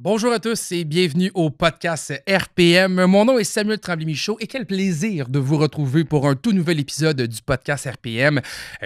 Bonjour à tous et bienvenue au podcast RPM. Mon nom est Samuel Tremblay-Michaud et quel plaisir de vous retrouver pour un tout nouvel épisode du podcast RPM.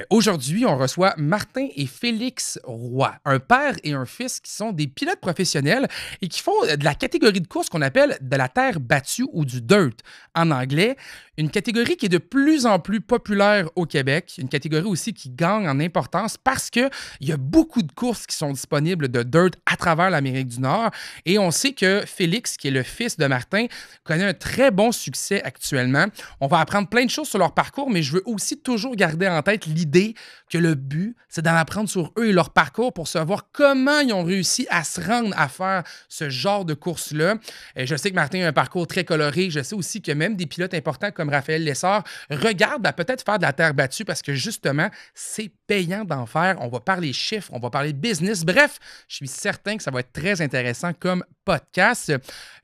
Aujourd'hui, on reçoit Martin et Félix Roy, un père et un fils qui sont des pilotes professionnels et qui font de la catégorie de course qu'on appelle de la terre battue ou du dirt en anglais. Une catégorie qui est de plus en plus populaire au Québec, une catégorie aussi qui gagne en importance parce qu'il y a beaucoup de courses qui sont disponibles de dirt à travers l'Amérique du Nord. Et on sait que Félix, qui est le fils de Martin, connaît un très bon succès actuellement. On va apprendre plein de choses sur leur parcours, mais je veux aussi toujours garder en tête l'idée que le but, c'est d'en apprendre sur eux et leur parcours pour savoir comment ils ont réussi à se rendre à faire ce genre de course-là. Je sais que Martin a un parcours très coloré. Je sais aussi que même des pilotes importants comme Raphaël Lessard regardent à peut-être faire de la terre battue parce que justement, c'est payant d'en faire. On va parler chiffres, on va parler business. Bref, je suis certain que ça va être très intéressant comme podcast.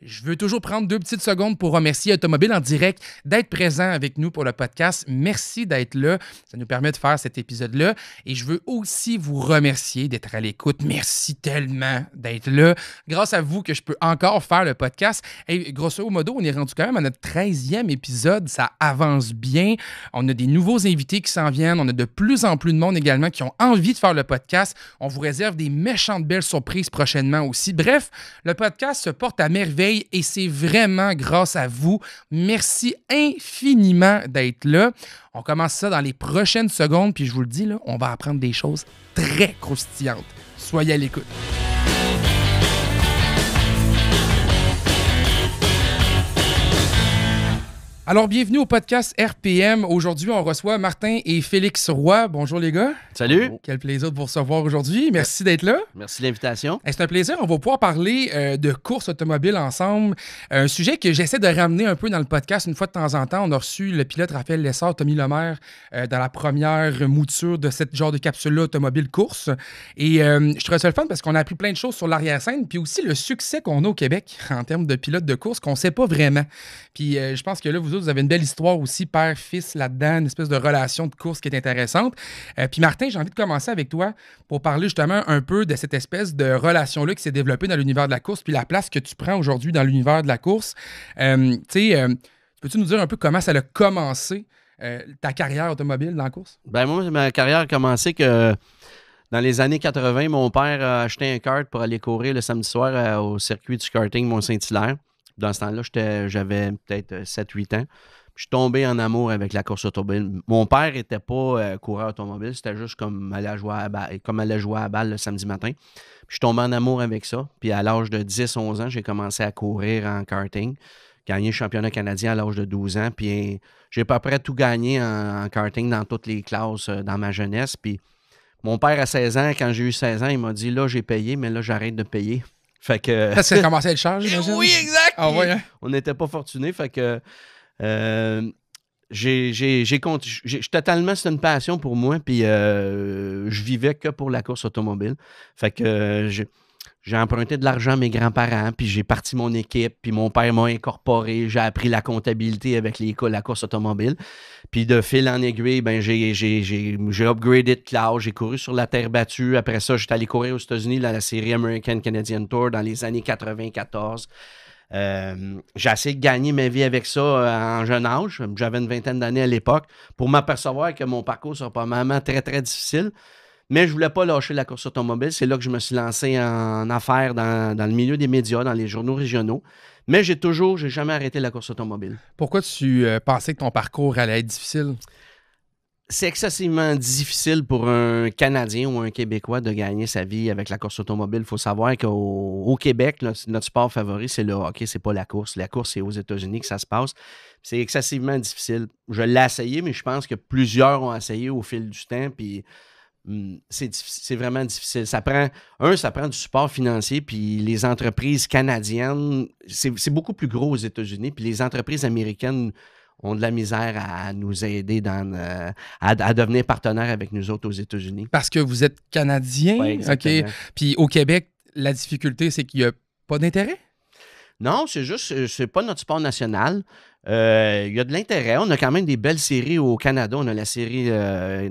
Je veux toujours prendre 2 petites secondes pour remercier Automobile en direct d'être présent avec nous pour le podcast. Merci d'être là. Ça nous permet de faire cet épisode-là. Et je veux aussi vous remercier d'être à l'écoute. Merci tellement d'être là. Grâce à vous que je peux encore faire le podcast. Et grosso modo, on est rendu quand même à notre 13e épisode. Ça avance bien. On a des nouveaux invités qui s'en viennent. On a de plus en plus de monde également qui ont envie de faire le podcast. On vous réserve des méchantes belles surprises prochainement aussi. Bref, le podcast se porte à merveille et c'est vraiment grâce à vous. Merci infiniment d'être là. On commence ça dans les prochaines secondes, puis je vous le dis, là, on va apprendre des choses très croustillantes. Soyez à l'écoute. Alors, bienvenue au podcast RPM. Aujourd'hui, on reçoit Martin et Félix Roy. Bonjour les gars. Salut. Quel plaisir de vous recevoir aujourd'hui. Merci d'être là. Merci de l'invitation. C'est un plaisir. On va pouvoir parler de course automobile ensemble. Un sujet que j'essaie de ramener un peu dans le podcast une fois de temps en temps. On a reçu le pilote Raphaël Lessard, Tommy Lemaire, dans la première mouture de cette genre de capsule-là, automobile course. Et je trouvais ça le fun parce qu'on a appris plein de choses sur l'arrière-scène, puis aussi le succès qu'on a au Québec en termes de pilote de course qu'on ne sait pas vraiment. Puis je pense que là, vous avez une belle histoire aussi, père-fils là-dedans, une espèce de relation de course qui est intéressante. Puis Martin, j'ai envie de commencer avec toi pour parler justement un peu de cette espèce de relation-là qui s'est développée dans l'univers de la course, puis la place que tu prends aujourd'hui dans l'univers de la course. Peux-tu nous dire un peu comment ça a commencé, ta carrière automobile dans la course? Ben moi, ma carrière a commencé que dans les années 80, mon père a acheté un kart pour aller courir le samedi soir au circuit du karting Mont-Saint-Hilaire. Dans ce temps-là, j'avais peut-être 7-8 ans. Je suis tombé en amour avec la course automobile. Mon père n'était pas coureur automobile, c'était juste comme aller jouer à la balle le samedi matin. Je suis tombé en amour avec ça. Puis à l'âge de 10-11 ans, j'ai commencé à courir en karting. Gagné le championnat canadien à l'âge de 12 ans. Puis j'ai à peu près tout gagné en karting dans toutes les classes dans ma jeunesse. Puis mon père, à 16 ans, quand j'ai eu 16 ans, il m'a dit « Là, j'ai payé, mais là, j'arrête de payer. » Fait que... Ça a commencé à être cher, j'imagine? Oui, exact! Ah, ouais, hein? On n'était pas fortunés. Fait que... totalement, c'est une passion pour moi, puis je vivais que pour la course automobile. Fait que j'ai emprunté de l'argent à mes grands-parents, puis j'ai parti mon équipe, puis mon père m'a incorporé, j'ai appris la comptabilité avec la course automobile. Puis de fil en aiguille, ben j'ai upgradé de classe, j'ai couru sur la terre battue. Après ça, j'étais allé courir aux États-Unis dans la série American Canadian Tour dans les années 94. J'ai essayé de gagner ma vie avec ça en jeune âge. J'avais une vingtaine d'années à l'époque pour m'apercevoir que mon parcours serait probablement très, très difficile. Mais je ne voulais pas lâcher la course automobile. C'est là que je me suis lancé en affaires dans le milieu des médias, dans les journaux régionaux. Mais j'ai jamais arrêté la course automobile. Pourquoi tu pensais que ton parcours allait être difficile? C'est excessivement difficile pour un Canadien ou un Québécois de gagner sa vie avec la course automobile. Il faut savoir qu'au Québec, notre sport favori, c'est le hockey, c'est pas la course. La course, c'est aux États-Unis que ça se passe. C'est excessivement difficile. Je l'ai essayé, mais je pense que plusieurs ont essayé au fil du temps, puis c'est vraiment difficile. Ça prend du support financier, puis les entreprises canadiennes, c'est beaucoup plus gros aux États-Unis, puis les entreprises américaines ont de la misère à nous aider à devenir partenaires avec nous autres aux États-Unis. Parce que vous êtes Canadien? Oui, exactement. OK. Puis au Québec, la difficulté, c'est qu'il n'y a pas d'intérêt? Non, c'est pas notre sport national. Il y a de l'intérêt. On a quand même des belles séries au Canada. On a la série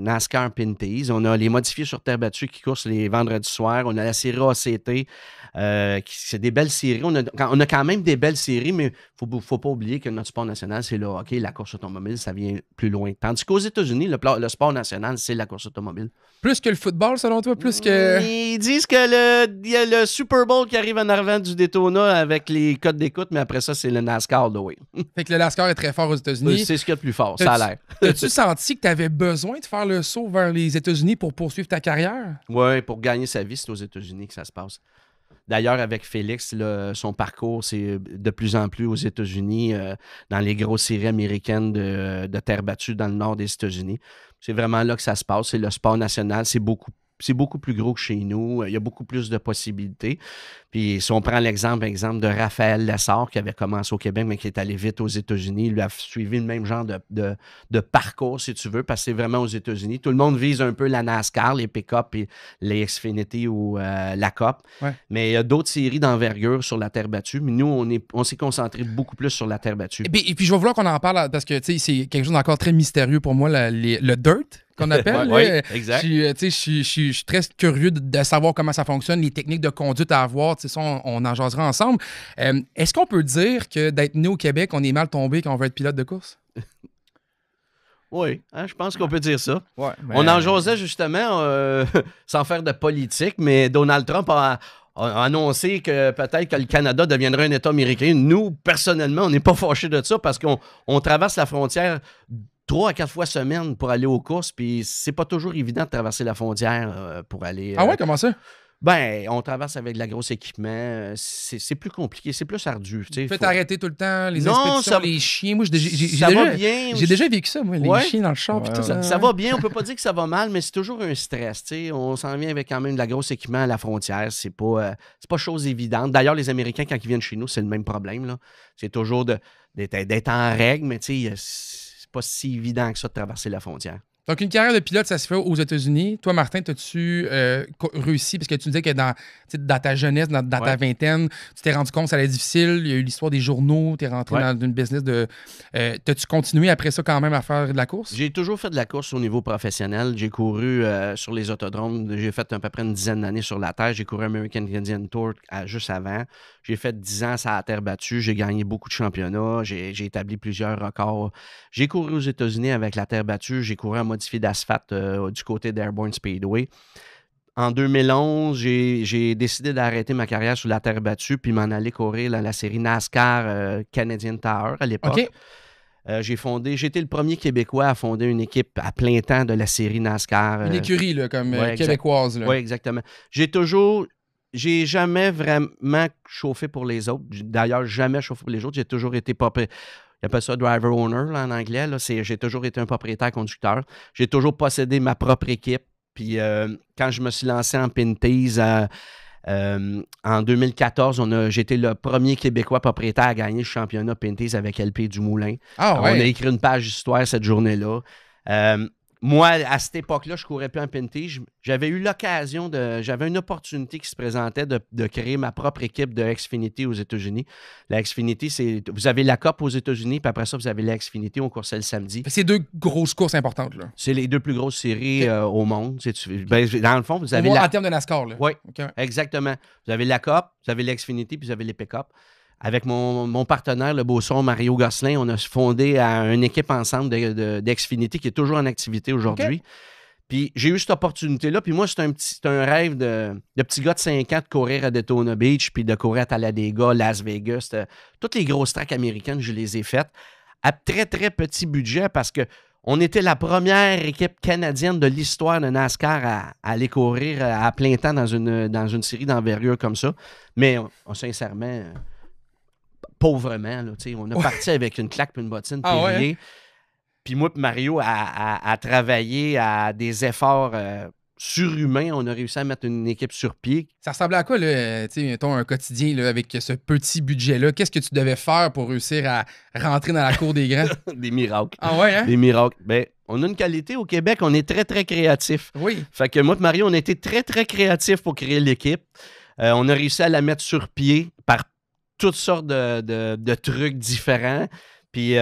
NASCAR Pinties. On a les modifiés sur terre battue qui coursent les vendredis soirs. On a la série ACT C'est des belles séries. On a quand même des belles séries, mais il ne faut pas oublier que notre sport national, c'est le hockey, la course automobile, ça vient plus loin. Tandis qu'aux États-Unis, le sport national, c'est la course automobile. Plus que le football, selon toi? Plus que... Ils disent que il y a le Super Bowl qui arrive en arrivant du Daytona avec les codes d'écoute, mais après ça, c'est le NASCAR, oui. Fait que le NASCAR est très fort aux États-Unis. C'est ce qu'il y a de plus fort, ça a l'air. As-tu senti que tu avais besoin de faire le saut vers les États-Unis pour poursuivre ta carrière? Oui, pour gagner sa vie, c'est aux États-Unis que ça se passe. D'ailleurs, avec Félix, là, son parcours, c'est de plus en plus aux États-Unis, dans les grosses séries américaines de terre battue dans le nord des États-Unis. C'est vraiment là que ça se passe. C'est le sport national. C'est beaucoup plus gros que chez nous. Il y a beaucoup plus de possibilités. Puis si on prend l'exemple de Raphaël Lessard, qui avait commencé au Québec, mais qui est allé vite aux États-Unis, il lui a suivi le même genre de parcours, si tu veux, parce que c'est vraiment aux États-Unis. Tout le monde vise un peu la NASCAR, les pick-up, et les Xfinity ou la Cup. Ouais. Mais il y a d'autres séries d'envergure sur la terre battue. Mais nous, on s'est concentré beaucoup plus sur la terre battue. Et puis je vais vouloir qu'on en parle, parce que c'est quelque chose d'encore très mystérieux pour moi, le dirt qu'on appelle. Oui, exact. Je suis très curieux de savoir comment ça fonctionne, les techniques de conduite à avoir. Ça, on en jasera ensemble. Est-ce qu'on peut dire que d'être né au Québec, on est mal tombé quand on veut être pilote de course? Oui, je pense qu'on peut dire ça. Ouais, On en jasait justement, sans faire de politique, mais Donald Trump a annoncé que peut-être que le Canada deviendrait un État américain. Nous, personnellement, on n'est pas fâchés de ça parce qu'on traverse la frontière 3 à 4 fois semaine pour aller aux courses, puis c'est pas toujours évident de traverser la frontière pour aller... Ah ouais, comment ça? Ben, on traverse avec de la grosse équipement. C'est plus compliqué, c'est plus ardu. Faites arrêter tout le temps, les Non, expéditions, les chiens. Moi, j'ai déjà vécu ça, moi, les chiens dans le char. Ouais, ça va bien, on peut pas dire que ça va mal, mais c'est toujours un stress. On s'en vient avec quand même de la grosse équipement à la frontière. C'est pas chose évidente. D'ailleurs, les Américains, quand ils viennent chez nous, c'est le même problème, là. C'est toujours d'être en règle, mais c'est pas si évident que ça de traverser la frontière. Donc, une carrière de pilote, ça se fait aux États-Unis. Toi, Martin, as-tu réussi? Parce que tu nous disais que dans ta jeunesse, dans ta vingtaine, tu t'es rendu compte que ça allait être difficile. Il y a eu l'histoire des journaux. Tu es rentré dans une business de... T'as-tu continué après ça quand même à faire de la course? J'ai toujours fait de la course au niveau professionnel. J'ai couru sur les autodromes. J'ai fait à peu près une dizaine d'années sur la terre. J'ai couru American Canadian Tour juste avant. J'ai fait 10 ans sur la terre battue. J'ai gagné beaucoup de championnats. J'ai établi plusieurs records. J'ai couru aux États-Unis avec la terre battue. J'ai couru en modifié d'asphalte du côté d'Airborne Speedway. En 2011, j'ai décidé d'arrêter ma carrière sur la terre battue puis m'en aller courir la série NASCAR Canadian Tower à l'époque. Okay. J'ai été le premier Québécois à fonder une équipe à plein temps de la série NASCAR. Une écurie, là, comme québécoise. Oui, exactement. J'ai jamais vraiment chauffé pour les autres. D'ailleurs, jamais chauffé pour les autres. J'ai toujours été ils appellent ça driver owner là, en anglais. Là. J'ai toujours été un propriétaire conducteur. J'ai toujours possédé ma propre équipe. Puis quand je me suis lancé en Pinty's en 2014, j'ai été le premier Québécois propriétaire à gagner le championnat Pinty's avec LP Dumoulin. Ah, ouais. On a écrit une page d'histoire cette journée-là. Moi, à cette époque-là, je ne courais plus en Pinty's. J'avais eu l'occasion j'avais une opportunité qui se présentait de créer ma propre équipe de Xfinity aux États-Unis. La Xfinity, vous avez la Cup aux États-Unis, puis après ça, vous avez la Xfinity, on coursait le samedi. C'est 2 grosses courses importantes, là. C'est les 2 plus grosses séries au monde. Dans le fond, vous avez en termes de NASCAR, là. Oui, exactement. Vous avez la Cup, vous avez la Xfinity, puis vous avez les pick-up. Avec mon partenaire, le Beauceron, Mario Gosselin, on a fondé une équipe ensemble d'Xfinity qui est toujours en activité aujourd'hui. Okay. Puis j'ai eu cette opportunité-là. Puis moi, c'est un rêve de petit gars de 5 ans de courir à Daytona Beach, puis de courir à Talladega, Las Vegas. Toutes les grosses tracks américaines, je les ai faites à très, très petit budget parce qu'on était la première équipe canadienne de l'histoire de NASCAR à aller courir à plein temps dans une série d'envergure comme ça. Mais sincèrement... pauvrement, là, on a parti avec une claque et une bottine Perrier. Puis moi et Mario a travaillé à des efforts surhumains. On a réussi à mettre une équipe sur pied. Ça ressemblait à quoi, là, mettons, un quotidien là, avec ce petit budget-là? Qu'est-ce que tu devais faire pour réussir à rentrer dans la cour des grands? Des miracles. Ah ouais, hein? Des miracles. Ben, on a une qualité au Québec, on est très, très créatifs. Oui. Fait que moi et Mario, on a été très, très créatifs pour créer l'équipe. On a réussi à la mettre sur pied par toutes sortes de trucs différents. Puis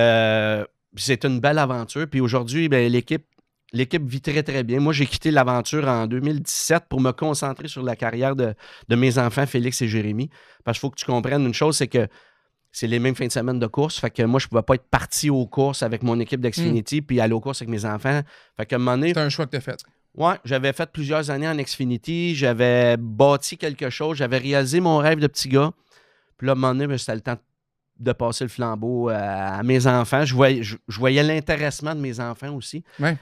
c'est une belle aventure. Puis aujourd'hui, l'équipe l'équipe vit très, très bien. Moi, j'ai quitté l'aventure en 2017 pour me concentrer sur la carrière de mes enfants, Félix et Jérémy. Parce qu'il faut que tu comprennes une chose, c'est que c'est les mêmes fins de semaine de course. Fait que moi, je ne pouvais pas être parti aux courses avec mon équipe d'Xfinity puis aller aux courses avec mes enfants. Fait qu'à un moment donné... C'est un choix que tu as fait. Oui, j'avais fait plusieurs années en Xfinity. J'avais bâti quelque chose. J'avais réalisé mon rêve de petit gars. Puis là, à un moment donné, c'était le temps de passer le flambeau à mes enfants. Je voyais l'intéressement de mes enfants aussi. Ouais.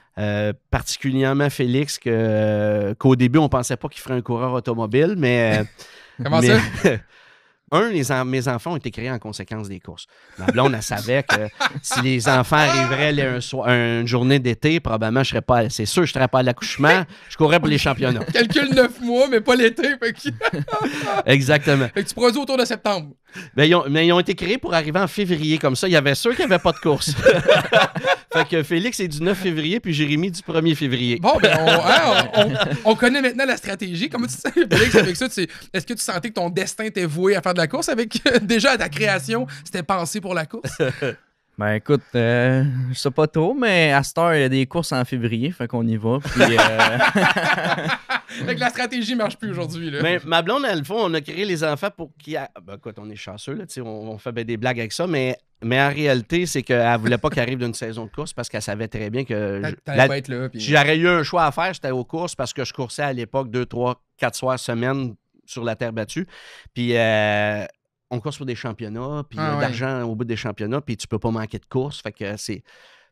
Particulièrement Félix, qu'au début, on ne pensait pas qu'il ferait un coureur automobile, mais... Comment ça? Mes enfants ont été créés en conséquence des courses. Ma blonde, elle savait que si les enfants arriveraient une journée d'été, probablement, c'est sûr, je ne serais pas à l'accouchement. Je courrais pour les championnats. Calcule 9 mois, mais pas l'été. Exactement. Fait que tu produis autour de septembre. Mais ils ont été créés pour arriver en février, comme ça. Il y avait ceux qui n'avaient pas de course. Fait que Félix est du 9 février, puis Jérémy du 1er février. Bon, ben, on connaît maintenant la stratégie. Comment tu sais, Félix, avec ça, est-ce que tu sentais que ton destin était voué à faire de la course avec déjà à ta création, c'était pensé pour la course? Ben écoute, je sais pas trop, mais à cette heure, il y a des courses en février, fait qu'on y va. Puis, Fait que la stratégie marche plus aujourd'hui. Là. Mais ma blonde, elle, on a créé les enfants pour qu'ils... Ben, écoute, on est chanceux, là, on fait des blagues avec ça, mais en réalité, c'est qu'elle voulait pas qu'il arrive d'une saison de course parce qu'elle savait très bien que... T'allais pas être là. Puis... Si j'aurais eu un choix à faire, c'était aux courses parce que je coursais à l'époque 2, 3, 4 soirs semaine sur la terre battue. Puis... on course pour des championnats, puis il y a de l'argent au bout des championnats, puis tu peux pas manquer de course.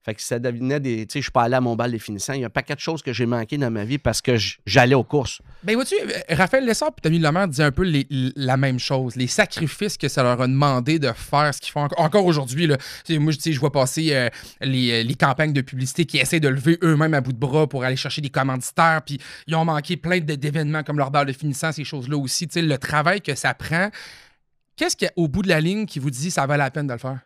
Fait que ça devenait des... Tu sais, je suis pas allé à mon bal des finissants. Il y a un paquet de choses que j'ai manqué dans ma vie parce que j'allais aux courses. Ben vois-tu, Raphaël Lessard et Tommy Lemare disaient un peu la même chose. Les sacrifices que ça leur a demandé de faire, ce qu'ils font encore aujourd'hui. Là. Moi, je vois passer les campagnes de publicité qui essaient de lever eux-mêmes à bout de bras pour aller chercher des commanditaires, puis ils ont manqué plein d'événements comme leur bal de finissants, ces choses-là aussi. Tu sais, le travail que ça prend... Qu'est-ce qu'il y a au bout de la ligne qui vous dit ça vaut la peine de le faire?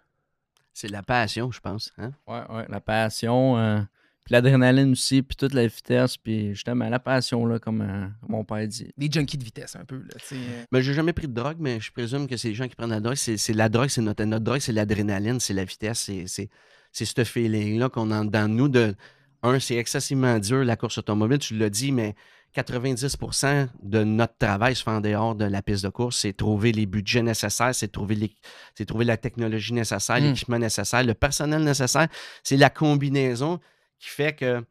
C'est la passion, je pense. Hein? Ouais, la passion, puis l'adrénaline aussi, puis toute la vitesse, puis justement la passion, là, comme mon père dit. Des junkies de vitesse, un peu. Là, ben, j'ai jamais pris de drogue, mais je présume que c'est les gens qui prennent la drogue. C'est la drogue, c'est notre drogue, c'est l'adrénaline, c'est la vitesse, c'est ce feeling-là qu'on a dans nous. C'est excessivement dur, la course automobile, tu l'as dit, mais 90% de notre travail se fait en dehors de la piste de course. C'est trouver les budgets nécessaires, c'est trouver la technologie nécessaire, l'équipement nécessaire, le personnel nécessaire. C'est la combinaison qui fait que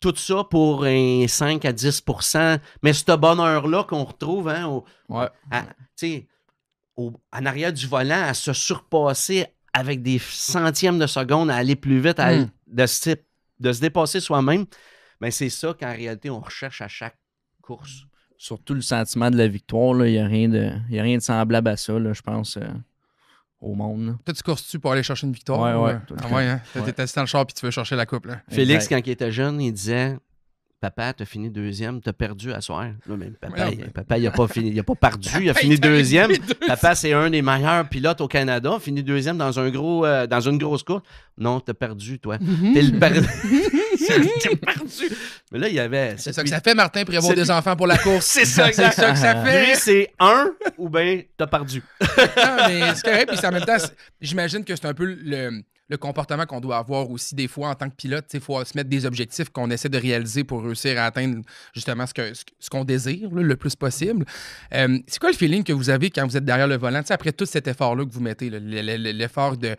tout ça pour un 5 à 10%, mais ce bonheur-là qu'on retrouve en arrière du volant, à se surpasser avec des centièmes de seconde, à aller plus vite, de se dépasser soi-même, ben c'est ça qu'en réalité, on recherche à chaque course. Surtout le sentiment de la victoire, il n'y a rien de semblable à ça, là, je pense, au monde. Là. Toi, tu courses-tu pour aller chercher une victoire? Ouais. Hein? T'es assis dans le char et tu veux chercher la coupe. Là. Félix, quand il était jeune, il disait... Papa, t'as fini deuxième, t'as perdu à soir. Là, mais papa, il n'a pas fini, il a pas perdu, il a fini deuxième. Papa, c'est un des meilleurs pilotes au Canada, fini deuxième dans une grosse course. Non, t'as perdu, toi. T'es le perdu. T'es perdu. Mais là, il y avait. C'est ça que ça fait, Martin, pour avoir des enfants pour la course. C'est ça, c'est ça que ça fait. Lui, c'est un ou bien t'as perdu. Non, mais c'est correct. Puis en même temps, j'imagine que c'est un peu le comportement qu'on doit avoir aussi des fois en tant que pilote. Il faut se mettre des objectifs qu'on essaie de réaliser pour réussir à atteindre justement ce qu'on désire là, le plus possible. C'est quoi le feeling que vous avez quand vous êtes derrière le volant? Après tout cet effort-là que vous mettez, l'effort de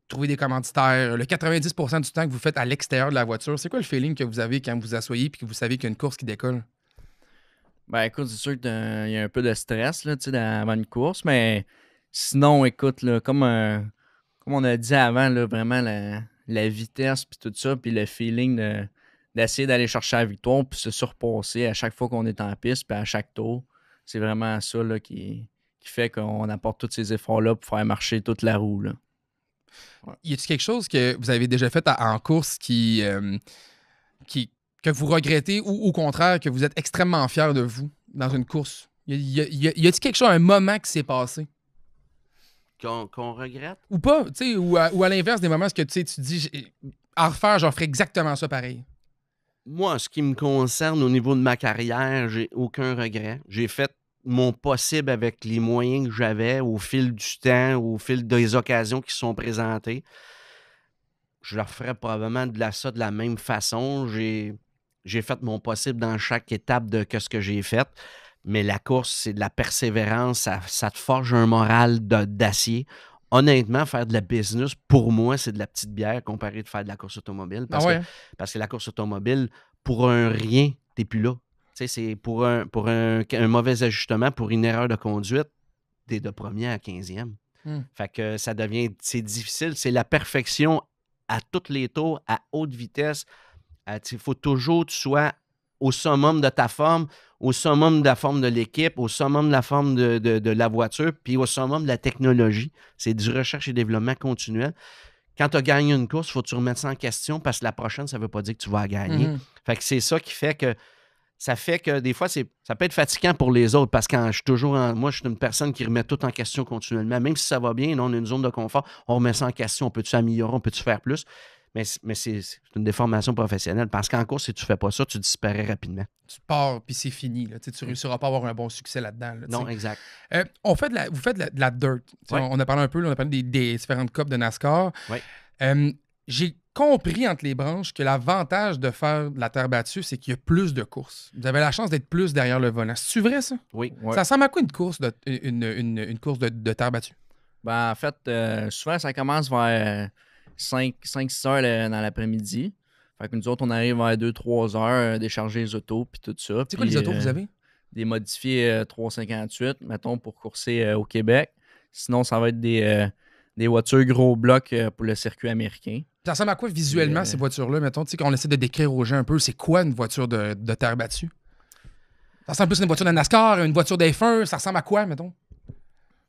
trouver des commanditaires, le 90% du temps que vous faites à l'extérieur de la voiture, c'est quoi le feeling que vous avez quand vous vous asseyez et que vous savez qu'il y a une course qui décolle? Ben écoute, c'est sûr qu'il y a un peu de stress là, avant une course, mais sinon, écoute, là, comme on a dit avant, là, vraiment la vitesse puis tout ça, puis le feeling d'essayer d'aller chercher la victoire puis se surpasser à chaque fois qu'on est en piste puis à chaque tour, c'est vraiment ça là, qui fait qu'on apporte tous ces efforts-là pour faire marcher toute la roue. Là. Ouais. Y a-t-il quelque chose que vous avez déjà fait en course que vous regrettez ou au contraire que vous êtes extrêmement fier de vous dans une course? Y a-t-il quelque chose, un moment qui s'est passé? Qu'on regrette? Ou pas, tu sais, ou à l'inverse des moments où tu dis, à refaire, j'en ferais exactement ça pareil. Moi, en ce qui me concerne, au niveau de ma carrière, j'ai aucun regret. J'ai fait mon possible avec les moyens que j'avais au fil du temps, au fil des occasions qui se sont présentées. je leur ferais probablement ça de la même façon. J'ai fait mon possible dans chaque étape de ce que j'ai fait. Mais la course, c'est de la persévérance. Ça te forge un moral d'acier. Honnêtement, faire de la business, pour moi, c'est de la petite bière comparé de faire de la course automobile. Parce que la course automobile, pour un rien, t'es plus là. Tu sais, c'est pour un mauvais ajustement, pour une erreur de conduite, t'es de premier à 15e. Fait que c'est difficile. C'est la perfection à tous les tours, à haute vitesse. Il faut toujours que tu sois au summum de ta forme, au summum de la forme de l'équipe, au summum de la forme de la voiture, puis au summum de la technologie. C'est du recherche et développement continuel. Quand tu as gagné une course, il faut que tu remettes ça en question parce que la prochaine, ça ne veut pas dire que tu vas la gagner. Fait que c'est ça qui fait que ça fait que des fois, ça peut être fatigant pour les autres parce que moi, je suis une personne qui remet tout en question continuellement. Même si ça va bien, on a une zone de confort, on remet ça en question, on peut-tu s'améliorer, on peut-tu faire plus? Mais c'est une déformation professionnelle. Parce qu'en course, si tu ne fais pas ça, tu disparais rapidement. Tu pars, puis c'est fini. Là. Tu ne réussiras pas à avoir un bon succès là-dedans. Là, non, exact. Vous faites de la dirt. Ouais. On a parlé un peu, là, on a parlé des différentes cupes de NASCAR. Ouais. J'ai compris entre les branches que l'avantage de faire de la terre battue, c'est qu'il y a plus de courses. Vous avez la chance d'être plus derrière le volant. C'est-tu vrai, ça? Oui. Ça ressemble à quoi une course une course de terre battue? Ben, en fait, souvent, ça commence vers 5-6 heures dans l'après-midi. Fait que nous autres, on arrive vers 2-3 heures, décharger les autos puis tout ça. C'est quoi les autos que vous avez? Des modifiés 358, mettons, pour courser au Québec. Sinon, ça va être des voitures gros blocs pour le circuit américain. Ça ressemble à quoi visuellement, ces voitures-là, mettons? Tu sais, quand on essaie de décrire aux gens un peu, c'est quoi une voiture de terre battue? Ça ressemble plus à une voiture de NASCAR, une voiture d'F1, ça ressemble à quoi, mettons?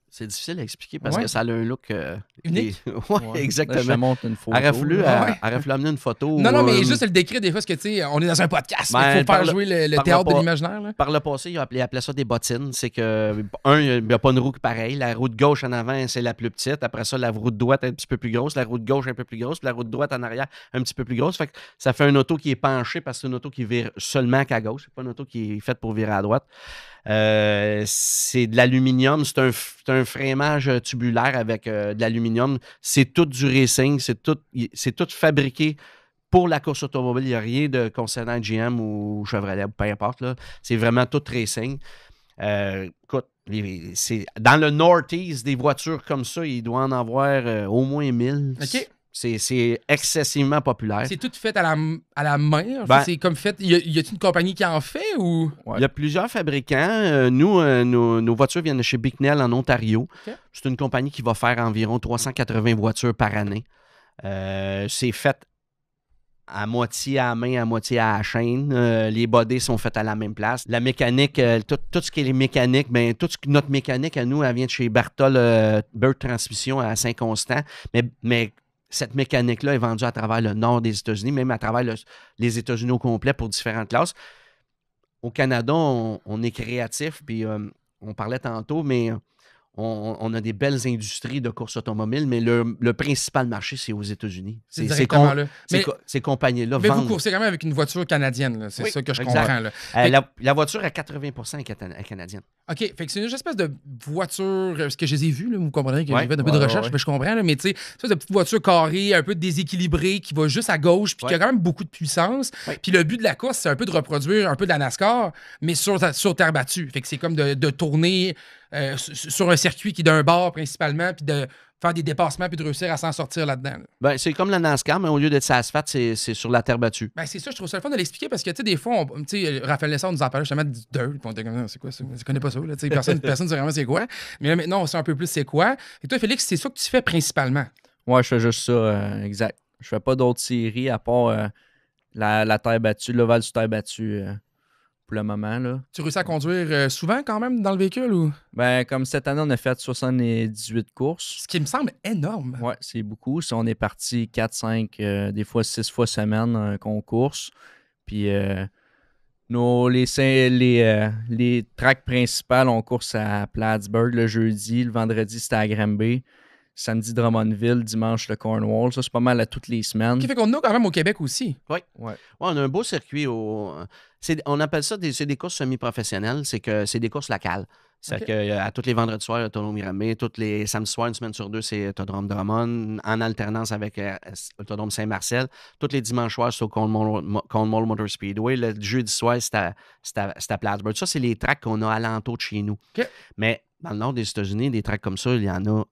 C'est difficile à expliquer parce que ça a un look unique. Oui, exactement. Là, je te montre une photo. Elle aurait fallu amener une photo. Non, mais juste le décrire des fois, parce que tu sais, on est dans un podcast. Il faut faire jouer le théâtre de l'imaginaire. Là. Par le passé, il appelait ça des bottines. C'est que, il n'y a pas une roue pareille. La roue de gauche en avant, c'est la plus petite. Après ça, la roue de droite est un petit peu plus grosse. La roue de gauche un peu plus grosse. Puis la roue de droite en arrière, un petit peu plus grosse. Fait que ça fait une auto qui est penchée parce que c'est une auto qui vire seulement qu'à gauche. C'est pas une auto qui est faite pour virer à droite. C'est de l'aluminium, c'est un frémage tubulaire avec de l'aluminium. C'est tout du racing, c'est tout fabriqué pour la course automobile. Il n'y a rien de concernant GM ou Chevrolet, ou peu importe. Là. C'est vraiment tout racing. Écoute, dans le Northeast, des voitures comme ça, il doit en avoir au moins 1000. OK. C'est excessivement populaire. C'est tout fait à la main. C'est comme fait. Y a-t-il une compagnie qui en fait ou? Ouais. Il y a plusieurs fabricants. Nos voitures viennent de chez Bicknell en Ontario. Okay. C'est une compagnie qui va faire environ 380 voitures par année. C'est fait à moitié à la main, à moitié à la chaîne. Les bodés sont faits à la même place. La mécanique, tout ce qui est les mécaniques, notre mécanique à nous, elle vient de chez Bird Transmission à Saint-Constant. Mais cette mécanique-là est vendue à travers le nord des États-Unis, même à travers les États-Unis au complet pour différentes classes. Au Canada, on est créatif, puis on parlait tantôt, mais on a des belles industries de course automobile, mais le principal marché, c'est aux États-Unis. Ces compagnies-là mais vendent. Vous coursez quand même avec une voiture canadienne, là. C'est ça que je comprends. Là. La voiture à 80% est canadienne. OK, fait que c'est une espèce de voiture, parce que je les ai vues, là, vous comprenez que j'ai fait un peu de recherche, mais je comprends, là, mais tu sais, c'est une petite voiture carrée, un peu déséquilibrée, qui va juste à gauche, puis qui a quand même beaucoup de puissance. Puis le but de la course, c'est un peu de reproduire un peu de la NASCAR, mais sur terre battue. Fait que c'est comme de tourner sur un circuit qui est d'un bord principalement, puis de faire des dépassements puis de réussir à s'en sortir là-dedans. Là. Ben, c'est comme la NASCAR, mais au lieu d'être sur l'asphalte, c'est sur la terre battue. Ben, c'est ça, je trouve ça le fun de l'expliquer parce que, tu sais, des fois, Raphaël Lessard nous en parlait justement du dirt, puis on était comme, c'est quoi ça? Je connais pas ça, là, personne ne sait vraiment c'est quoi. Mais là, maintenant, on sait un peu plus c'est quoi. Et toi, Félix, c'est ça que tu fais principalement. Ouais, je fais juste ça, exact. Je fais pas d'autres séries à part la terre battue, l'ovale sur terre battue. Pour le moment, là. Tu réussis à conduire souvent quand même dans le véhicule ou? Ben, comme cette année, on a fait 78 courses. Ce qui me semble énorme. Ouais, c'est beaucoup. Si on est parti 4-5, des fois 6 fois semaine qu'on course. Puis les tracks principales, on course à Plattsburgh le jeudi. Le vendredi, c'était à Granby. Samedi, Drummondville. Dimanche, le Cornwall. Ça, c'est pas mal à toutes les semaines. Qui fait qu'on a quand même au Québec aussi. Ouais. Ouais, on a un beau circuit. On appelle ça c'est des courses semi-professionnelles. C'est que c'est des courses locales. C'est Ok. que à tous les vendredis soirs, Autonome Granby, tous les samedis soirs, une semaine sur deux, c'est Autodrome Drummond, en alternance avec Autodrome Saint-Marcel. Tous les dimanches soirs, c'est au Cornwall Motor Speedway. Le jeudi soir, c'est à Plattsburgh. Ça, c'est les tracks qu'on a alentour de chez nous. Ok. Mais dans le nord des États-Unis, des tracks comme ça, il y en a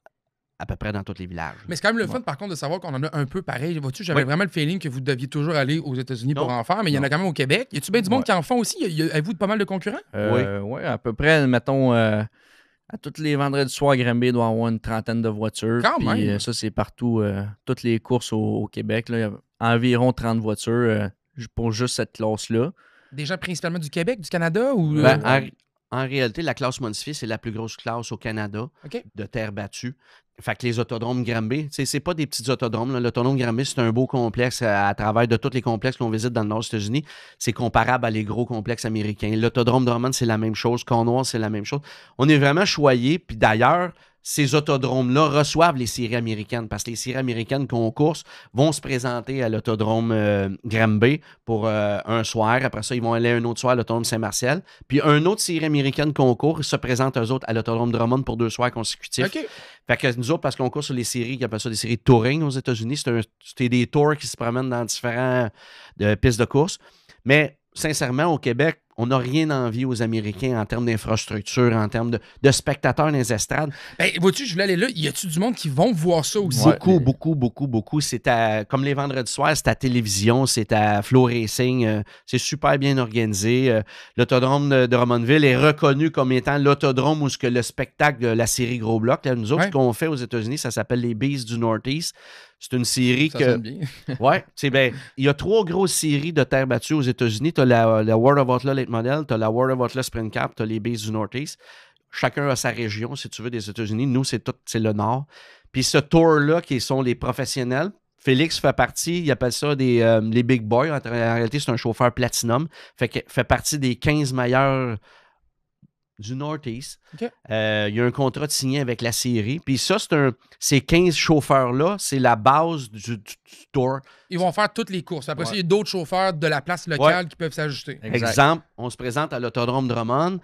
à peu près dans tous les villages. Mais c'est quand même le fun, par contre, de savoir qu'on en a un peu pareil. Vois-tu, j'avais vraiment le feeling que vous deviez toujours aller aux États-Unis pour Non. en faire, mais il y en a quand même au Québec. Y a-tu bien du monde Ouais. qui en font aussi? Avez-vous pas mal de concurrents? Ouais, à peu près, mettons, à tous les vendredis soirs, Granby doit avoir une trentaine de voitures. Quand Puis, même. ça, c'est partout, toutes les courses au Québec. Là, il y a environ 30 voitures pour juste cette classe-là. Des gens principalement du Québec, du Canada ou. Ben, en réalité, la classe modifiée, c'est la plus grosse classe au Canada OK. de terre battue. Fait que les autodromes Granby, c'est pas des petits autodromes. Là. L'autodrome Granby, c'est un beau complexe à travers de tous les complexes qu'on visite dans le nord des États-Unis. C'est comparable à les gros complexes américains. L'autodrome Drummond, c'est la même chose. Cornwall, c'est la même chose. On est vraiment choyés. Puis d'ailleurs, ces autodromes-là reçoivent les séries américaines parce que les séries américaines concours vont se présenter à l'autodrome Granby pour un soir. Après ça, ils vont aller un autre soir à l'autodrome Saint-Marcel. Puis un autre série américaine concours, ils se présentent eux autres à l'autodrome Drummond pour 2 soirs consécutifs. OK. Fait que nous autres, parce qu'on court sur les séries, ils appellent ça des séries de touring aux États-Unis, c'est des tours qui se promènent dans différentes pistes de course. Mais sincèrement, au Québec, on n'a rien envie aux Américains en termes d'infrastructure, en termes de spectateurs dans les estrades. Ben, vois-tu, je voulais aller là. Y a-tu du monde qui vont voir ça aussi? Ouais. Beaucoup. C'est comme les vendredis soirs, c'est à télévision, c'est à Flow Racing. C'est super bien organisé. L'autodrome de Drummondville est reconnu comme étant l'autodrome où le spectacle de la série Gros Bloc. Là, nous autres, Ouais. ce qu'on fait aux États-Unis, ça s'appelle les Beasts du Northeast. C'est une série Ça que. sonne bien. Ouais, il y a 3 grosses séries de terre battue aux États-Unis. Tu as la World of Outlaw Late Model, tu as la World of Outlaw Sprint Cup, tu as les Beasts du Northeast. Chacun a sa région, si tu veux, des États-Unis. Nous, c'est le Nord. Puis ce tour-là, qui sont les professionnels, Félix fait partie, il appelle ça les Big Boys. En réalité, c'est un chauffeur platinum. Fait partie des 15 meilleurs du Northeast. OK. Il y a un contrat de signé avec la série. Puis ça, ces 15 chauffeurs-là, c'est la base du tour. Ils vont faire toutes les courses. Après ça, Ouais. il y a d'autres chauffeurs de la place locale qui peuvent s'ajuster. Exact. Exemple, on se présente à l'autodrome Drummond.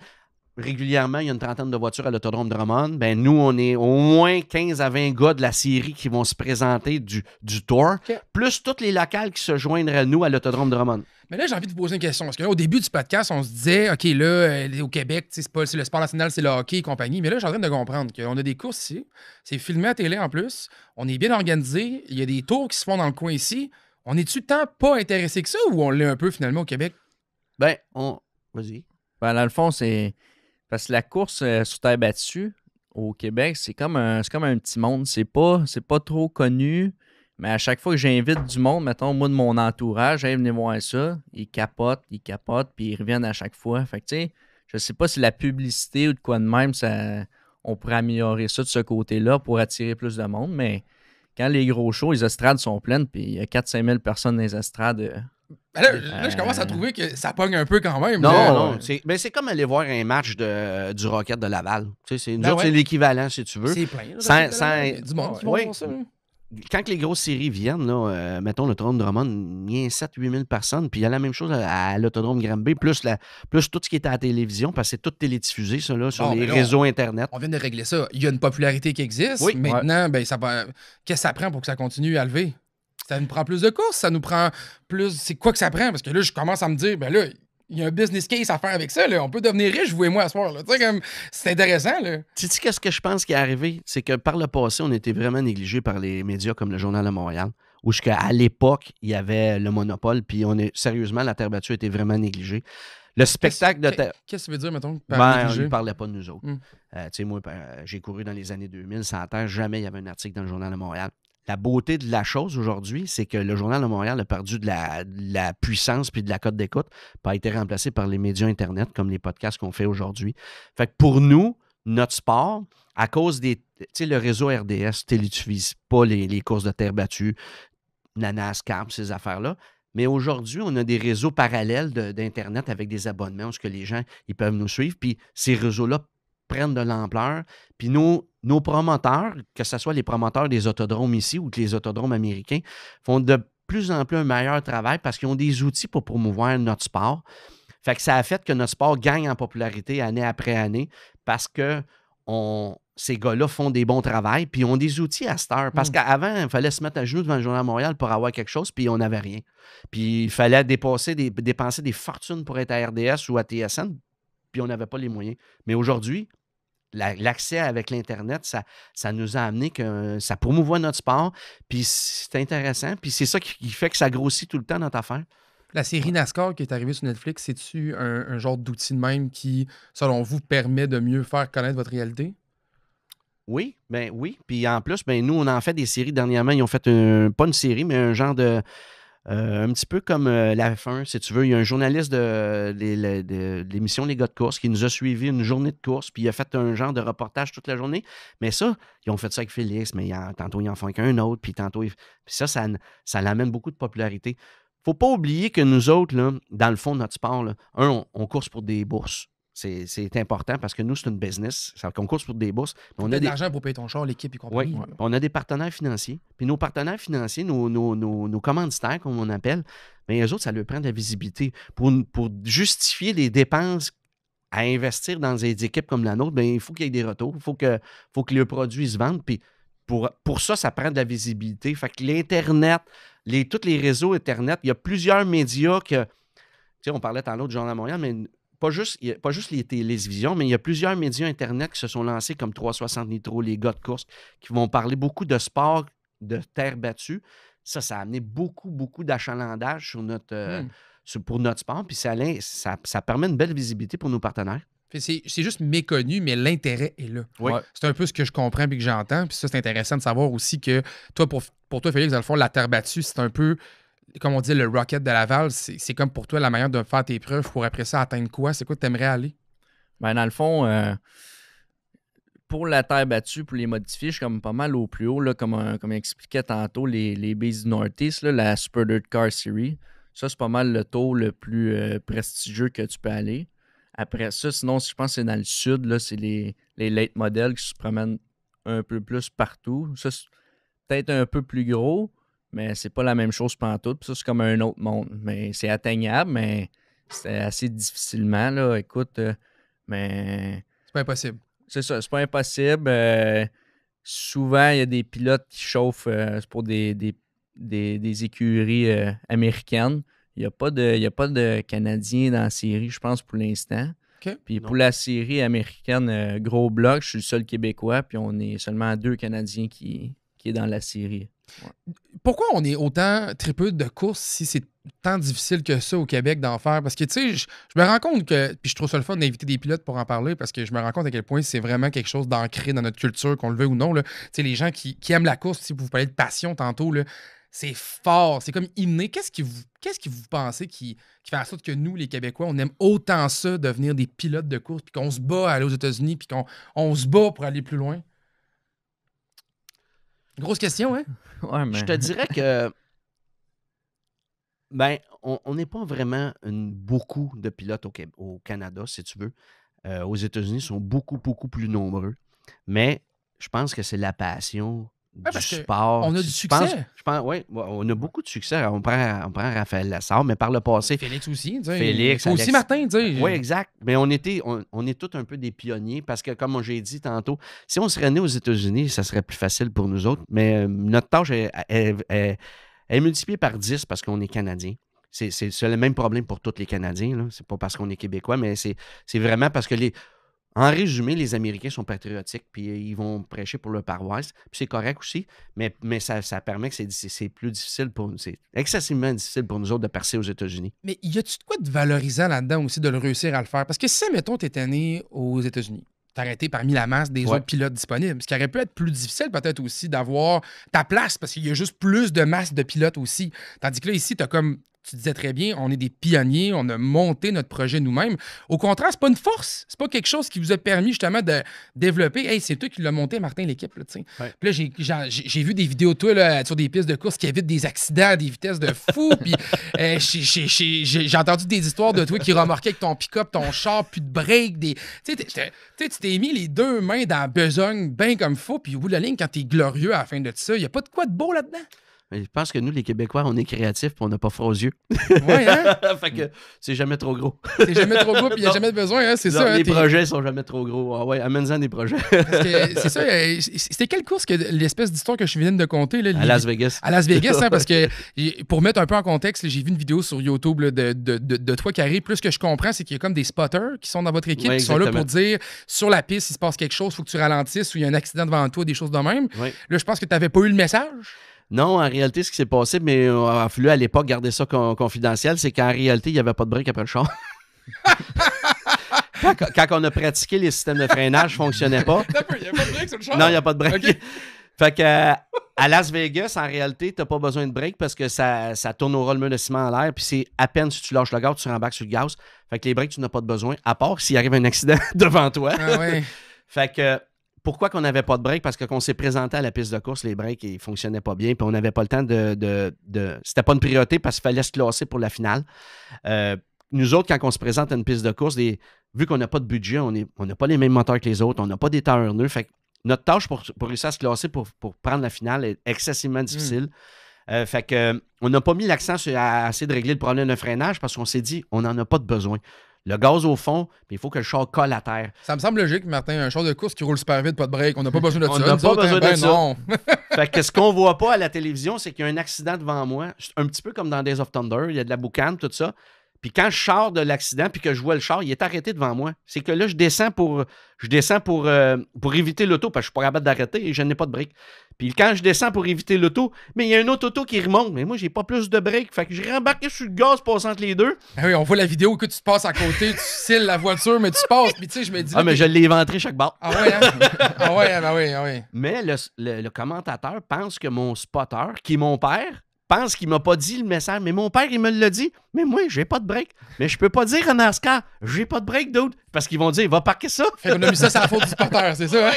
Régulièrement, il y a une trentaine de voitures à l'autodrome Drummond. Ben, nous, on est au moins 15 à 20 gars de la série qui vont se présenter du tour, OK. plus toutes les locales qui se joindraient à nous à l'autodrome Drummond. Mais là, j'ai envie de vous poser une question. Parce que là, au début du podcast, on se disait, OK, là, au Québec, c'est le sport national, c'est le hockey et compagnie. Mais là, je suis en train de comprendre qu'on a des courses ici. C'est filmé à télé en plus. On est bien organisé. Il y a des tours qui se font dans le coin ici. On est-tu tant pas intéressé que ça ou on l'est un peu finalement au Québec? Ben, vas-y. Ben, dans le fond, c'est. Parce que la course sur terre battue au Québec, c'est comme un petit monde. C'est pas trop connu. Mais à chaque fois que j'invite du monde, mettons, moi de mon entourage, hey, venez voir ça, ils capotent, puis ils reviennent à chaque fois. Fait que, tu sais, je sais pas si la publicité ou de quoi de même, on pourrait améliorer ça de ce côté-là pour attirer plus de monde, mais quand les gros shows, les estrades sont pleines, puis il y a 4-5 000 personnes dans les estrades. Ben là, je commence à trouver que ça pogne un peu quand même. Non, là. non. C'est comme aller voir un match du Rocket de Laval. Tu sais, nous Ben autres, ouais. c'est l'équivalent, si tu veux. C'est plein. Là, Sans- il y a du monde qui va Oui. voir ça. là. Quand les grosses séries viennent, là, mettons l'autodrome Drummond, il y a 7-8 000 personnes, puis il y a la même chose à l'autodrome Granby, plus tout ce qui est à la télévision, parce que c'est tout télédiffusé, ça, là, sur Bon, les mais là, réseaux Internet. On vient de régler ça. Il y a une popularité qui existe. Oui. Maintenant, ben, ça va. Qu'est-ce que ça prend pour que ça continue à lever? Ça nous prend plus de courses, ça nous prend plus. C'est quoi que ça prend? Parce que là, je commence à me dire, ben là, il y a un business case à faire avec ça. Là. On peut devenir riche, vous et moi, à ce soir. Là. Tu sais, comme, c'est intéressant. Là. Tu sais, qu'est-ce que je pense qui est arrivé? C'est que par le passé, on était vraiment négligés par les médias comme le Journal de Montréal, où à l'époque, il y avait le monopole, puis sérieusement, la terre battue était vraiment négligée. Le spectacle de terre. Qu'est-ce que ça veut dire, mettons, par Ben, on négligé? ne parlait pas de nous autres. Mm. Tu sais, moi, j'ai couru dans les années 2000, sans terre, jamais il y avait un article dans le Journal de Montréal. La beauté de la chose aujourd'hui, c'est que le Journal de Montréal a perdu de la puissance puis de la cote d'écoute, puis a été remplacé par les médias Internet, comme les podcasts qu'on fait aujourd'hui. Fait que pour nous, notre sport, à cause des... Tu sais, le réseau RDS télévise pas les courses de terre battue, la NASCAR, ces affaires-là. Mais aujourd'hui, on a des réseaux parallèles d'Internet avec des abonnements où ce que les gens ils peuvent nous suivre. Puis ces réseaux-là prennent de l'ampleur. Puis nos promoteurs, que ce soit les promoteurs des autodromes ici ou les autodromes américains, font de plus en plus un meilleur travail parce qu'ils ont des outils pour promouvoir notre sport. Fait que ça a fait que notre sport gagne en popularité année après année parce que ces gars-là font des bons travails puis ils ont des outils à cette heure. Parce qu'avant, il fallait se mettre à genoux devant le Journal de Montréal pour avoir quelque chose puis on n'avait rien. Puis il fallait dépenser des fortunes pour être à RDS ou à TSN puis on n'avait pas les moyens. Mais aujourd'hui, l'accès avec l'Internet, ça nous a amené que ça promouvoit notre sport, puis c'est intéressant, puis c'est ça qui fait que ça grossit tout le temps notre affaire. La série NASCAR qui est arrivée sur Netflix, c'est-tu un genre d'outil de même qui, selon vous, permet de mieux faire connaître votre réalité? Oui, ben oui. Puis en plus, ben nous, on en fait des séries dernièrement. Ils ont fait pas une série, mais un genre de. Un petit peu comme la F1, si tu veux. Il y a un journaliste de l'émission Les gars de course qui nous a suivi une journée de course, puis il a fait un genre de reportage toute la journée. Mais ça, ils ont fait ça avec Félix, mais tantôt, ils en font avec un autre, puis tantôt. Puis ça l'amène beaucoup de popularité. Faut pas oublier que nous autres, là, dans le fond de notre sport, là, on course pour des bourses. C'est important parce que nous, c'est une business. On course pour des bourses. On a de l'argent pour payer ton char, l'équipe et compagnie. Oui, on a des partenaires financiers. Puis nos partenaires financiers, nos commanditaires, comme on appelle, bien, eux autres, ça leur prend de la visibilité. Pour justifier les dépenses à investir dans des équipes comme la nôtre, bien, il faut qu'il y ait des retours. Il faut que le produit se vende. Puis pour ça, ça prend de la visibilité. Fait que l'Internet, tous les réseaux Internet, il y a plusieurs médias que... Tu sais, on parlait tantôt du Journal de Montréal, mais pas juste les télévisions, mais il y a plusieurs médias Internet qui se sont lancés comme 360 Nitro, les gars de course, qui vont parler beaucoup de sport, de terre battue. Ça a amené beaucoup, beaucoup d'achalandage pour notre sport. Puis ça permet une belle visibilité pour nos partenaires. C'est juste méconnu, mais l'intérêt est là. Oui. C'est un peu ce que je comprends et que j'entends. Puis ça, c'est intéressant de savoir aussi que toi, pour toi, Félix, dans le fond, la terre battue, c'est un peu, comme on dit, le Rocket de Laval. C'est comme pour toi la manière de faire tes preuves pour après ça atteindre quoi? C'est quoi que tu aimerais aller? Ben, dans le fond, pour la terre battue, pour les modifier, je suis comme pas mal au plus haut, là, comme expliquait tantôt, les Bases du Northeast, là, la Super Dirt Car Series. Ça, c'est pas mal le tour le plus prestigieux que tu peux aller. Après ça, sinon, je pense que c'est dans le sud, là, c'est les late models qui se promènent un peu plus partout. Ça, c'est peut-être un peu plus gros, mais c'est pas la même chose pantoute. Puis ça, c'est comme un autre monde. Mais c'est atteignable, mais c'est assez difficilement, là. Écoute, mais... C'est pas impossible. C'est ça, c'est pas impossible. Souvent, il y a des pilotes qui chauffent pour des écuries américaines. Il n'y a pas de Canadiens dans la série, je pense, pour l'instant. Okay. Puis pour la série américaine, gros bloc, je suis le seul Québécois, puis on est seulement 2 Canadiens qui est dans la série. Ouais. Pourquoi on est autant tripeux de courses si c'est tant difficile que ça au Québec d'en faire? Parce que, tu sais, je me rends compte que, puis je trouve ça le fun d'inviter des pilotes pour en parler, parce que je me rends compte à quel point c'est vraiment quelque chose d'ancré dans notre culture, qu'on le veuille ou non. Tu sais, les gens qui aiment la course, si vous parlez de passion tantôt, là, c'est fort, c'est comme inné. Qu'est-ce que vous pensez qui fait en sorte que nous, les Québécois, on aime autant ça, devenir des pilotes de course, puis qu'on se bat à aller aux États-Unis, puis qu'on se bat pour aller plus loin? Grosse question, hein? Ouais, mais... Je te dirais que ben, on n'est pas vraiment beaucoup de pilotes au Canada, si tu veux. Aux États-Unis, ils sont beaucoup, beaucoup plus nombreux. Mais je pense que c'est la passion du sport. On a du succès. Oui, on a beaucoup de succès. On prend Raphaël Lassard, mais par le passé... Félix aussi, tu sais. Félix, aussi Martin, tu sais. Oui, exact. Mais on est tous un peu des pionniers parce que, comme j'ai dit tantôt, si on serait né aux États-Unis, ça serait plus facile pour nous autres. Mais notre tâche est multipliée par 10 parce qu'on est Canadiens. C'est le même problème pour tous les Canadiens. Là. C'est pas parce qu'on est Québécois, mais c'est vraiment parce que en résumé, les Américains sont patriotiques, puis ils vont prêcher pour leur paroisse. Puis c'est correct aussi, mais ça permet que c'est plus difficile c'est excessivement difficile pour nous autres de percer aux États-Unis. Mais y a-tu de quoi de valorisant là-dedans aussi de le réussir à le faire? Parce que si, mettons, t'étais né aux États-Unis, t'as arrêté parmi la masse des autres pilotes disponibles, ce qui aurait pu être plus difficile peut-être aussi d'avoir ta place, parce qu'il y a juste plus de masse de pilotes aussi. Tandis que là, ici, t'as comme tu disais très bien, on est des pionniers, on a monté notre projet nous-mêmes. Au contraire, c'est pas une force. C'est pas quelque chose qui vous a permis justement de développer. Hey, c'est toi qui l'as monté, Martin, l'équipe. Là, tu sais. Ouais. Puis là, j'ai vu des vidéos de toi là, sur des pistes de course qui évitent des accidents à des vitesses de fou. Puis j'ai entendu des histoires de toi qui remorquaient avec ton pick-up, ton char, plus de break. Tu sais, tu t'es mis les deux mains dans la besogne bien comme fou. Puis au bout de la ligne, quand t'es glorieux à la fin de ça, il n'y a pas de quoi de beau là-dedans. Mais je pense que nous, les Québécois, on est créatifs et on n'a pas froid aux yeux. Ouais, hein? Fait que c'est jamais trop gros. C'est jamais trop gros, puis il n'y a jamais de besoin, hein? C'est Non, ça. Hein, les projets sont jamais trop gros. Ah ouais, amène-en des projets. Parce que c'est ça. C'était quelle course que l'espèce d'histoire que je viens de conter? Là, À Las Vegas. À Las Vegas, hein, parce que pour mettre un peu en contexte, là, j'ai vu une vidéo sur YouTube là, de toi qui arrive. Plus ce que je comprends, c'est qu'il y a comme des spotters qui sont dans votre équipe, Ouais, qui sont là pour exactement. dire sur la piste, il se passe quelque chose, il faut que tu ralentisses ou il y a un accident devant toi, des choses de même. Ouais. Là, je pense que tu n'avais pas eu le message. Non, en réalité, ce qui s'est passé, mais il a fallu à l'époque garder ça confidentiel, c'est qu'en réalité, il n'y avait pas de break après le char. Quand on a pratiqué, les systèmes de freinage ne fonctionnaient pas. Il n'y a pas de break sur le char. Non, il n'y a pas de break. OK. Fait que à Las Vegas, en réalité, tu n'as pas besoin de break parce que ça tourne au roller de ciment en l'air, puis c'est à peine si tu lâches le gaz, tu rembarques sur le gaz. Fait que les breaks, tu n'as pas de besoin, à part s'il arrive un accident devant toi. Ah ouais. Fait que pourquoi qu'on n'avait pas de break? Parce que quand on s'est présenté à la piste de course, les breaks ne fonctionnaient pas bien, puis on n'avait pas le temps de C'était pas une priorité parce qu'il fallait se classer pour la finale. Nous autres, quand on se présente à une piste de course, vu qu'on n'a pas de budget, on n'a pas les mêmes moteurs que les autres, on n'a pas des turners. Fait que notre tâche pour réussir à se classer pour prendre la finale est excessivement difficile. Fait que on n'a pas mis l'accent à essayer de régler le problème de freinage parce qu'on s'est dit on n'en a pas de besoin. Le gaz au fond, puis il faut que le char colle à terre. Ça me semble logique, Martin, un char de course qui roule super vite, pas de break. On n'a pas besoin de ça. On n'a Nous pas autres, besoin de ben ça. non. Fait que ce qu'on voit pas à la télévision, c'est qu'il y a un accident devant moi, un petit peu comme dans Days of Thunder, il y a de la boucane, tout ça. Puis quand je sors de l'accident puis que je vois le char, il est arrêté devant moi. C'est que là, je descends pour éviter l'auto parce que je suis pas capable d'arrêter et je n'ai pas de break. Puis quand je descends pour éviter l'auto, mais il y a une autre auto qui remonte. Mais moi, j'ai pas plus de break. Fait que j'ai rembarqué sur le gaz passant entre les deux. Ah oui, on voit la vidéo que tu te passes à côté, tu scelles la voiture, mais tu passes. Puis tu sais, je me dis. Ah, mais je l'ai éventré chaque barre. Ah ouais, hein? Ah ouais, ben oui, ah oui. Mais le commentateur pense que mon spotter, qui est mon père, pense qu'il m'a pas dit le message. Mais mon père, il me l'a dit. Mais moi, j'ai pas de break. Mais je peux pas dire à NASCAR, j'ai pas de break, dude. Parce qu'ils vont dire, va parquer ça. Fait qu'on a mis ça sur la faute du spotter, c'est ça, hein?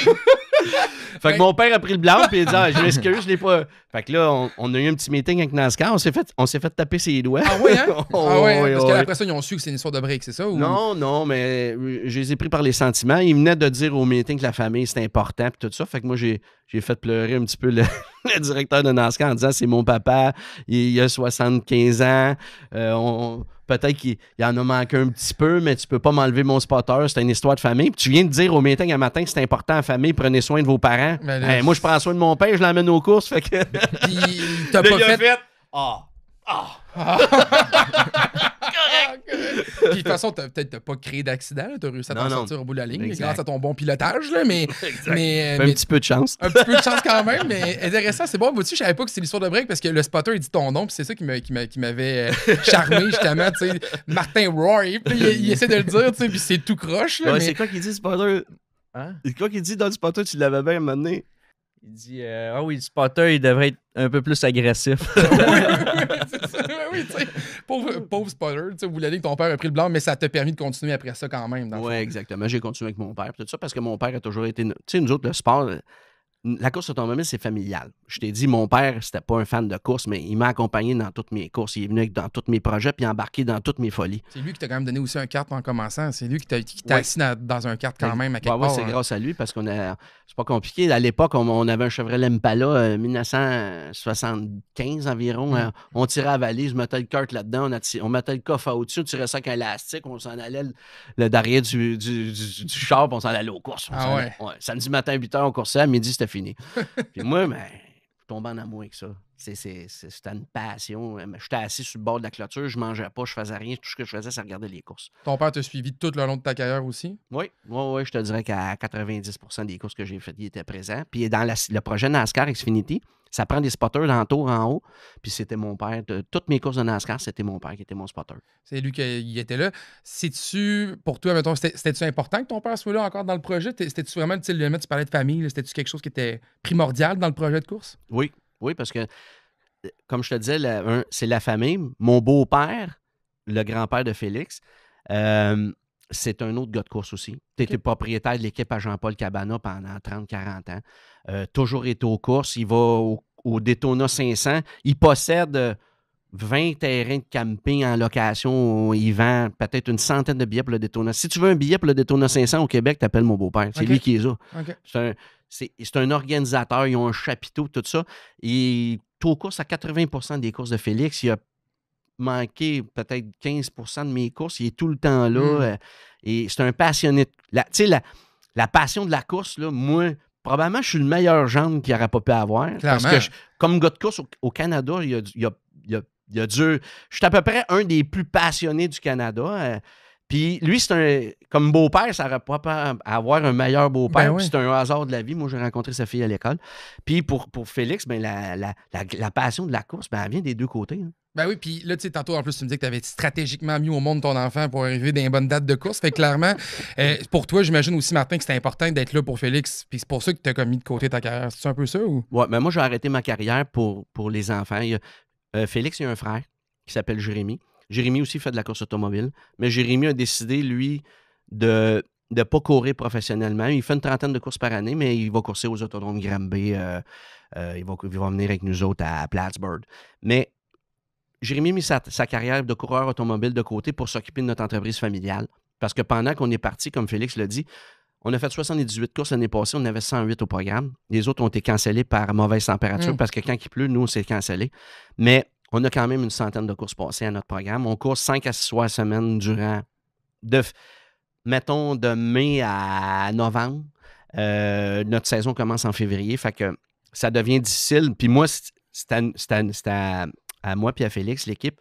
Fait que mon père a pris le blanc puis il a dit ah, je m'excuse, je l'ai pas. Fait que là, on a eu un petit meeting avec NASCAR, on s'est fait taper ses doigts. Ah oui, hein? Oh, Ah ouais, hein? oui, Parce oui. qu'après ça, ils ont su que c'est une histoire de break, c'est ça? Ou... Non, mais je les ai pris par les sentiments. Ils venaient de dire au meeting que la famille, c'était important puis tout ça. Fait que moi, j'ai fait pleurer un petit peu le directeur de NASCAR en disant c'est mon papa, il a 75 ans, peut-être qu'il en a manqué un petit peu, mais tu peux pas m'enlever mon spotter, c'est une histoire de famille. Puis tu viens de dire au meeting un matin que c'est important la famille, prenez soin de vos parents. Ben là, Moi, je prends soin de mon père, je l'emmène aux courses. Fait que. Puis t'as Là, pas il a fait. Puis de toute façon, t'as pas créé d'accident, là. T'as réussi à t'en Non. sortir au bout de la ligne, Exact. grâce à ton bon pilotage, là, mais. mais, Un petit peu de chance. un petit peu de chance quand même, mais intéressant, c'est bon. Moi aussi, je savais pas que c'était l'histoire de break parce que le spotter, il dit ton nom, puis c'est ça qui m'avait charmé, justement, tu sais. Martin Roy, puis il essaie de le dire, tu sais, puis c'est tout croche, là. Ouais, mais... c'est quoi qu'il dit, spotter? Hein? C'est quoi qu'il dit dans le spotter? Tu l'avais bien amené. Il dit ah oui, le spotter, il devrait être un peu plus agressif. C'est ça, oui, tu sais. Pauvre spotter, tu sais, vous l'avez que ton père a pris le blanc, mais ça t'a permis de continuer après ça quand même. Oui, exactement. J'ai continué avec mon père. Tout ça parce que mon père a toujours été. Tu sais, nous autres, le sport, la course automobile, c'est familial. Je t'ai dit, mon père, c'était pas un fan de course, mais il m'a accompagné dans toutes mes courses. Il est venu dans tous mes projets puis embarqué dans toutes mes folies. C'est lui qui t'a quand même donné aussi un kart en commençant. C'est lui qui t'a Ouais. assis dans un kart quand même à quelque Ouais, part. c'est hein. grâce à lui parce qu'on a. C'est pas compliqué. À l'époque, on avait un Chevrolet Impala 1975 environ. On tirait à la valise, je mettais le kart là-dedans, on mettait le coffre au-dessus, on tirait ça avec un élastique, on s'en allait le derrière du char, puis on s'en allait aux courses. Ah ouais. Samedi matin à 8h, on coursait, à midi, c'était fini. Puis moi, je tombais en amour avec ça. C'était une passion. J'étais assis sur le bord de la clôture, je mangeais pas, je faisais rien. Tout ce que je faisais, c'est regarder les courses. Ton père t'a suivi tout le long de ta carrière aussi? Oui, je te dirais qu'à 90% des courses que j'ai faites, il était présent. Puis dans le projet NASCAR Xfinity, ça prend des spotters dans le tour en haut. Puis c'était mon père. Toutes mes courses de NASCAR, c'était mon père qui était mon spotter. C'est lui qui était là. C'est-tu, pour toi, mettons, c'était-tu important que ton père soit là encore dans le projet? C'était-tu vraiment, tu parlais de famille, là, c'était-tu quelque chose qui était primordial dans le projet de course? Oui, parce que comme je te disais, c'est la famille. Mon beau-père, le grand-père de Félix, c'est un autre gars de course aussi. Tu étais propriétaire de l'équipe à Jean-Paul Cabana pendant 30-40 ans. Toujours été aux courses. Il va au Daytona 500. Il possède 20 terrains de camping en location. Il vend peut-être une centaine de billets pour le Daytona. Si tu veux un billet pour le Daytona 500 au Québec, tu appelles mon beau-père. C'est lui qui est là. C'est un organisateur. Ils ont un chapiteau, tout ça. Il est aux courses à 80% des courses de Félix. Il a manqué peut-être 15% de mes courses. Il est tout le temps là. Et c'est un passionné. Tu sais, la passion de la course, là, moi, probablement, je suis le meilleur gendre qu'il n'aurait pas pu avoir. Clairement. Parce que, comme gars de course au Canada, il y a je suis à peu près un des plus passionnés du Canada. Puis lui, comme beau-père, ça n'aurait pas pu avoir un meilleur beau-père. Ben oui. C'est un hasard de la vie. Moi, j'ai rencontré sa fille à l'école. Puis pour Félix, ben, la passion de la course, ben, elle vient des deux côtés. Hein. Ben oui, puis là, tu sais, tantôt, en plus, tu me dis que tu avais stratégiquement mis au monde ton enfant pour arriver dans les bonnes dates de course. Fait que clairement, pour toi, j'imagine aussi, Martin, que c'était important d'être là pour Félix. Puis c'est pour ça que tu as comme mis de côté ta carrière. C'est un peu ça ou? Ouais, ben moi, j'ai arrêté ma carrière pour les enfants. Félix, il a un frère qui s'appelle Jérémy. Jérémy aussi fait de la course automobile. Mais Jérémy a décidé, lui, de ne pas courir professionnellement. Il fait une trentaine de courses par année, mais il va courser aux autodromes Granby. Il va venir avec nous autres à Plattsburgh. Mais Jérémy a mis sa carrière de coureur automobile de côté pour s'occuper de notre entreprise familiale. Parce que pendant qu'on est parti, comme Félix l'a dit, on a fait 78 courses l'année passée, on en avait 108 au programme. Les autres ont été cancellés par mauvaise température parce que quand il pleut, nous, on s'est cancellé. Mais on a quand même une centaine de courses passées à notre programme. On court 5 à 6 fois semaine durant, mettons, de mai à novembre. Notre saison commence en février, fait que ça devient difficile. Puis moi, c'est à moi puis à Félix, l'équipe,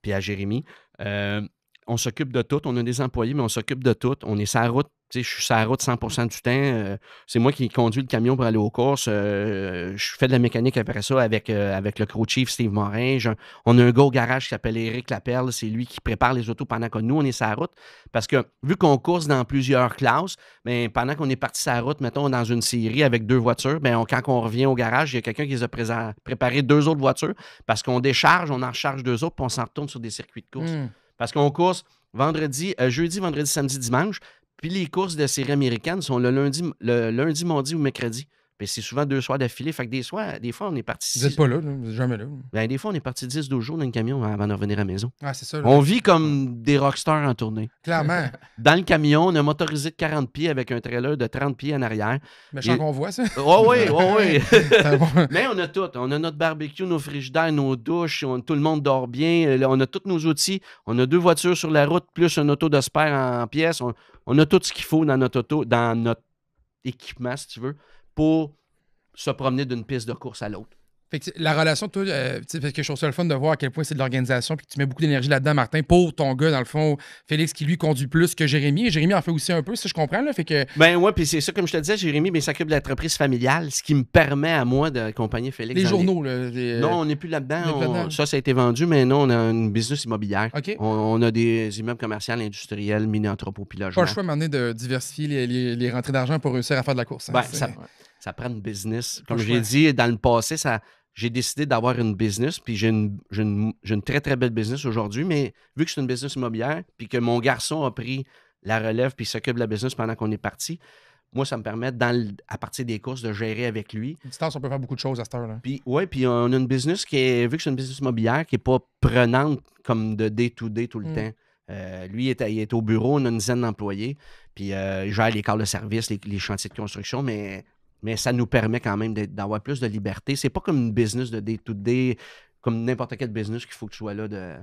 puis à Jérémy. On s'occupe de tout. On a des employés, mais on s'occupe de tout. On est sur la route. Tu sais, je suis sur la route 100% du temps. C'est moi qui conduis le camion pour aller aux courses. Je fais de la mécanique après ça avec le crew chief Steve Morin. On a un gars au garage qui s'appelle Éric Laperle. C'est lui qui prépare les autos pendant que nous, on est sur la route. Parce que vu qu'on course dans plusieurs classes, bien, pendant qu'on est parti sur la route, mettons, dans une série avec 2 voitures, bien, quand on revient au garage, il y a quelqu'un qui les a préparé 2 autres voitures parce qu'on décharge, on en recharge 2 autres, puis on s'en retourne sur des circuits de course. Parce qu'on course jeudi, vendredi, samedi, dimanche. Puis les courses de série américaine sont le lundi, mardi ou mercredi. Puis c'est souvent 2 soirs d'affilée. Fait que des fois, on est parti... Vous n'êtes pas là, vous n'êtes jamais là. Ben, des fois, on est parti 10-12 jours dans le camion avant de revenir à la maison. Ah, c'est ça. Là. On vit comme des rockstars en tournée. Clairement. Dans le camion, on a motorisé de 40 pieds avec un trailer de 30 pieds en arrière. Méchant qu'on voit, ça. Oh oui, oh oui. Bon. Mais on a tout. On a notre barbecue, nos frigidaires, nos douches. Tout le monde dort bien. Là, on a tous nos outils. On a 2 voitures sur la route, plus un auto de spare en pièces. On a tout ce qu'il faut dans notre auto, dans notre équipement, si tu veux, pour se promener d'une piste de course à l'autre. Fait que la relation, toi, fait que je trouve ça le fun de voir à quel point c'est de l'organisation puis que tu mets beaucoup d'énergie là-dedans, Martin, pour ton gars, dans le fond, Félix, qui lui conduit plus que Jérémy. Et Jérémy en fait aussi un peu, si je comprends, là. Fait que... Ben ouais, puis c'est ça, comme je te disais, Jérémy, ben, s'occupe de l'entreprise familiale, ce qui me permet à moi d'accompagner Félix. Les journaux, là. Non, on n'est plus là-dedans. Ça a été vendu, mais non, on a une business immobilière. OK. On a des immeubles commerciaux, industriels, mini-entrepôts, puis logements. Pas le choix, à un moment donné, de diversifier les rentrées d'argent pour réussir à faire de la course. Hein, ben, ça prend une business. Comme j'ai dit, dans le passé, j'ai décidé d'avoir une business, puis j'ai une très, très belle business aujourd'hui, mais vu que c'est une business immobilière, puis que mon garçon a pris la relève, puis s'occupe de la business pendant qu'on est parti, moi, ça me permet, à partir des courses, de gérer avec lui. À distance, on peut faire beaucoup de choses à cette heure-là. Puis, ouais, puis on a une business vu que c'est une business immobilière, qui n'est pas prenante comme de day-to-day tout le temps. Lui, il est au bureau, on a une dizaine d'employés, puis il gère les quarts de service, les chantiers de construction, mais ça nous permet quand même d'avoir plus de liberté. C'est pas comme une business de day-to-day, comme n'importe quel business qu'il faut que tu sois là de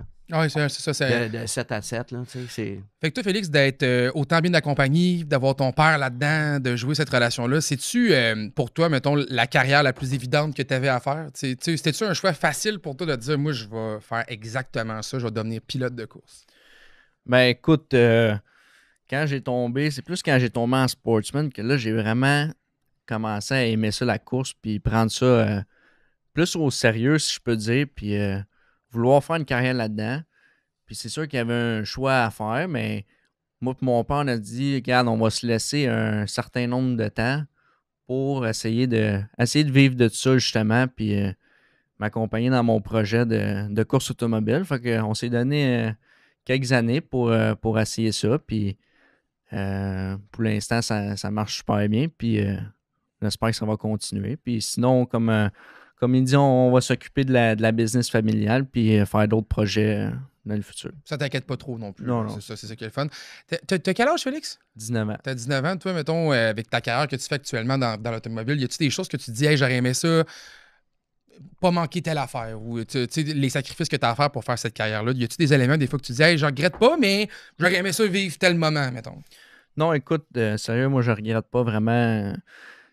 7 à 7. Là, fait que toi, Félix, d'être autant bien accompagné, d'avoir ton père là-dedans, de jouer cette relation-là, c'est-tu pour toi, mettons, la carrière la plus évidente que tu avais à faire? C'était-tu un choix facile pour toi de te dire, moi, je vais faire exactement ça, je vais devenir pilote de course? Ben écoute, quand j'ai tombé, c'est plus quand j'ai tombé en sportsman que là, j'ai vraiment commencé à aimer ça, la course, puis prendre ça plus au sérieux, si je peux dire, puis vouloir faire une carrière là-dedans. Puis c'est sûr qu'il y avait un choix à faire, mais moi et mon père, on a dit, regarde, on va se laisser un certain nombre de temps pour essayer de vivre de ça, justement, puis m'accompagner dans mon projet de course automobile. Fait qu'on s'est donné quelques années pour essayer ça. Puis pour l'instant, ça marche super bien. Puis j'espère que ça va continuer. Puis sinon, comme il dit, on va s'occuper de la business familiale puis faire d'autres projets dans le futur. Ça t'inquiète pas trop non plus. Non, là. non. C'est ça qui est le fun. T'as quel âge, Félix? 19 ans. T'as 19 ans. Toi, mettons, avec ta carrière que tu fais actuellement dans l'automobile, y a-tu des choses que tu te dis, hey, j'aurais aimé ça, pas manquer telle affaire, ou tu sais, les sacrifices que tu as à faire pour faire cette carrière-là? Y a-tu des éléments des fois que tu dis, hey, je regrette pas, mais j'aurais aimé ça vivre tel moment, mettons? Non, écoute, sérieux, moi, je regrette pas vraiment.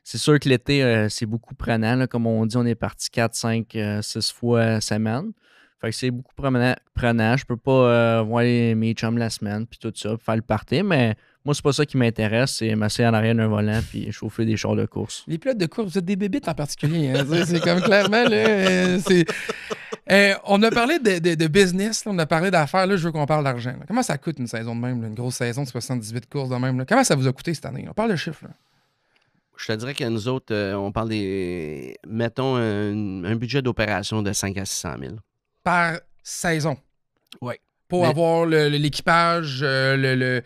C'est sûr que l'été, c'est beaucoup prenant. Là. Comme on dit, on est parti 4, 5, 6 fois semaine. Fait que c'est beaucoup prenant. Je peux pas voir mes chums la semaine puis tout ça, faire le party, mais moi, c'est pas ça qui m'intéresse. C'est m'asseoir en arrière d'un volant puis chauffer des chars de course. Les pilotes de course, vous êtes des bébites en particulier. Hein? C'est comme clairement, là, on a parlé de business, là, on a parlé d'affaires. Là, je veux qu'on parle d'argent. Là. Comment ça coûte une saison de même, là, une grosse saison de 78 courses de même? Là? Comment ça vous a coûté cette année? On parle de chiffres. Là. Je te dirais que nous autres, on parle des. Mettons un budget d'opération de 5 à 600 000. Par saison. Oui. Pour avoir l'équipage, l'essence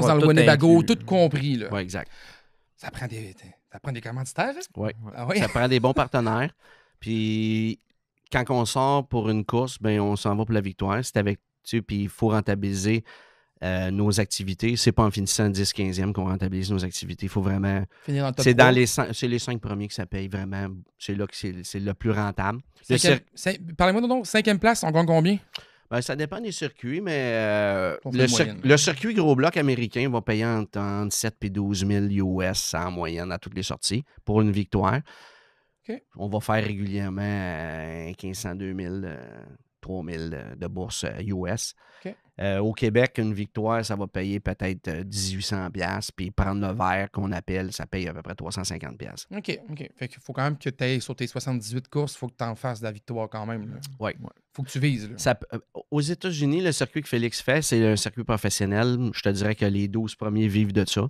dans le tout Winnebago, inclus. tout compris. Là. Oui, exact. Ça prend des commanditaires. Hein? Oui. Ah oui? Ça prend des bons partenaires. Puis quand on sort pour une course, ben on s'en va pour la victoire. C'est avec, tu sais, puis il faut rentabiliser nos activités. C'est pas en finissant 10-15e qu'on rentabilise nos activités. Il faut vraiment. Finir dans le top C'est 3. c'est les 5 premiers que ça paye vraiment. C'est là que c'est le plus rentable. Parlez-moi donc, 5e place, on gagne combien? Ben, ça dépend des circuits, mais On fait une moyenne. le circuit gros bloc américain va payer entre 7 et 12 000 US en moyenne à toutes les sorties pour une victoire. OK. On va faire régulièrement 1500, 2000, 3000 de bourse US. OK. Au Québec, une victoire, ça va payer peut-être 1800 $. Puis prendre le verre qu'on appelle, ça paye à peu près 350 $. OK. Fait qu'il faut quand même que tu ailles sur tes 78 courses, il faut que tu en fasses de la victoire quand même. Oui. Faut que tu vises. Là. Aux États-Unis, le circuit que Félix fait, c'est un circuit professionnel. Je te dirais que les 12 premiers vivent de ça,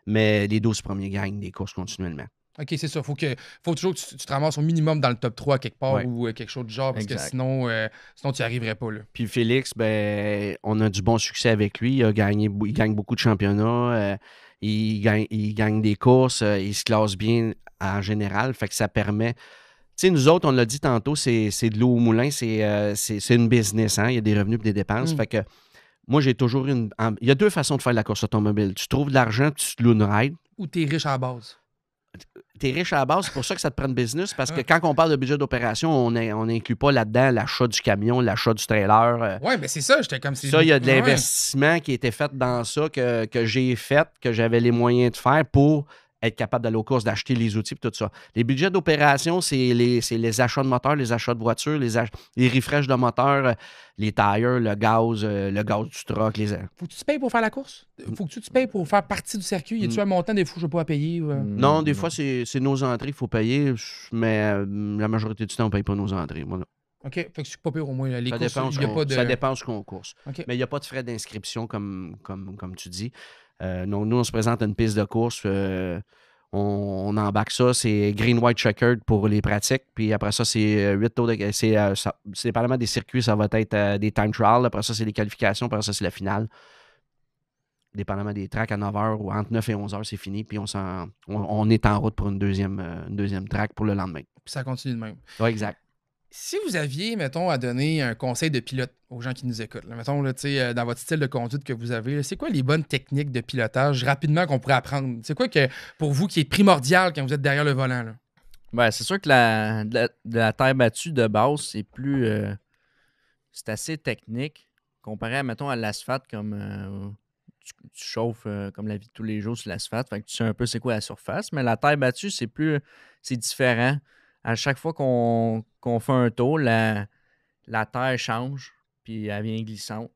mais les 12 premiers gagnent des courses continuellement. OK, c'est ça. Faut toujours que tu te ramasses au minimum dans le top 3 quelque part Ouais. ou quelque chose du genre, parce Exact. que sinon tu n'y arriverais pas. Là. Puis Félix, ben, on a du bon succès avec lui. Il gagne beaucoup de championnats. Il gagne des courses. Il se classe bien en général. Fait que ça permet. Tu sais, nous autres, on l'a dit tantôt, c'est de l'eau au moulin. C'est une business. Hein? Il y a des revenus et des dépenses. Fait que moi, j'ai toujours il y a deux façons de faire de la course automobile. Tu trouves de l'argent, tu te loues une ride. Ou t'es riche à la base. T'es riche à la base, c'est pour ça que ça te prend de business, parce que quand on parle de budget d'opération, on n'inclut pas là-dedans l'achat du camion, l'achat du trailer. Ouais, mais c'est ça, j'étais comme si. Ça, il y a de Ouais. l'investissement qui était fait dans ça, que j'ai fait, que j'avais les moyens de faire pour être capable d'aller aux courses, d'acheter les outils et tout ça. Les budgets d'opération, c'est les achats de moteurs, les achats de voitures, les refreshs de moteurs, les tires, le gaz du truck. Faut que tu te payes pour faire la course? Faut que tu te payes pour faire partie du circuit? Y a-tu un montant des fois que je n'ai pas à payer? Non, des fois, c'est nos entrées qu'il faut payer, mais la majorité du temps, on ne paye pas nos entrées. Voilà. OK, fait que c'est pas pire au moins. Les Ça courses, dépend, il y a pas de... ça dépend ce qu'on course. OK. Mais il n'y a pas de frais d'inscription comme tu dis. Donc, nous, on se présente à une piste de course. On embarque ça. C'est green, white, checkered pour les pratiques. Puis après ça, c'est 8 tours de... C'est dépendamment des circuits, ça va être des time trials. Après ça, c'est les qualifications. Après ça, c'est la finale. Dépendamment des tracks à 9h ou entre 9 et 11h, c'est fini. Puis on est en route pour une deuxième track pour le lendemain. Puis ça continue de même. Oui, exact. Si vous aviez, mettons, à donner un conseil de pilote aux gens qui nous écoutent, là, mettons, là, dans votre style de conduite que vous avez, là, c'est quoi les bonnes techniques de pilotage rapidement qu'on pourrait apprendre? C'est quoi que pour vous qui est primordial quand vous êtes derrière le volant? Là? Ben, c'est sûr que la terre battue de base, c'est plus. C'est assez technique comparé, mettons, à l'asphalte comme. Tu chauffes comme la vie de tous les jours sur l'asphalte. Fait que tu sais un peu c'est quoi la surface. Mais la terre battue, c'est différent. À chaque fois qu'on fait un tour, la terre change, puis elle vient glissante.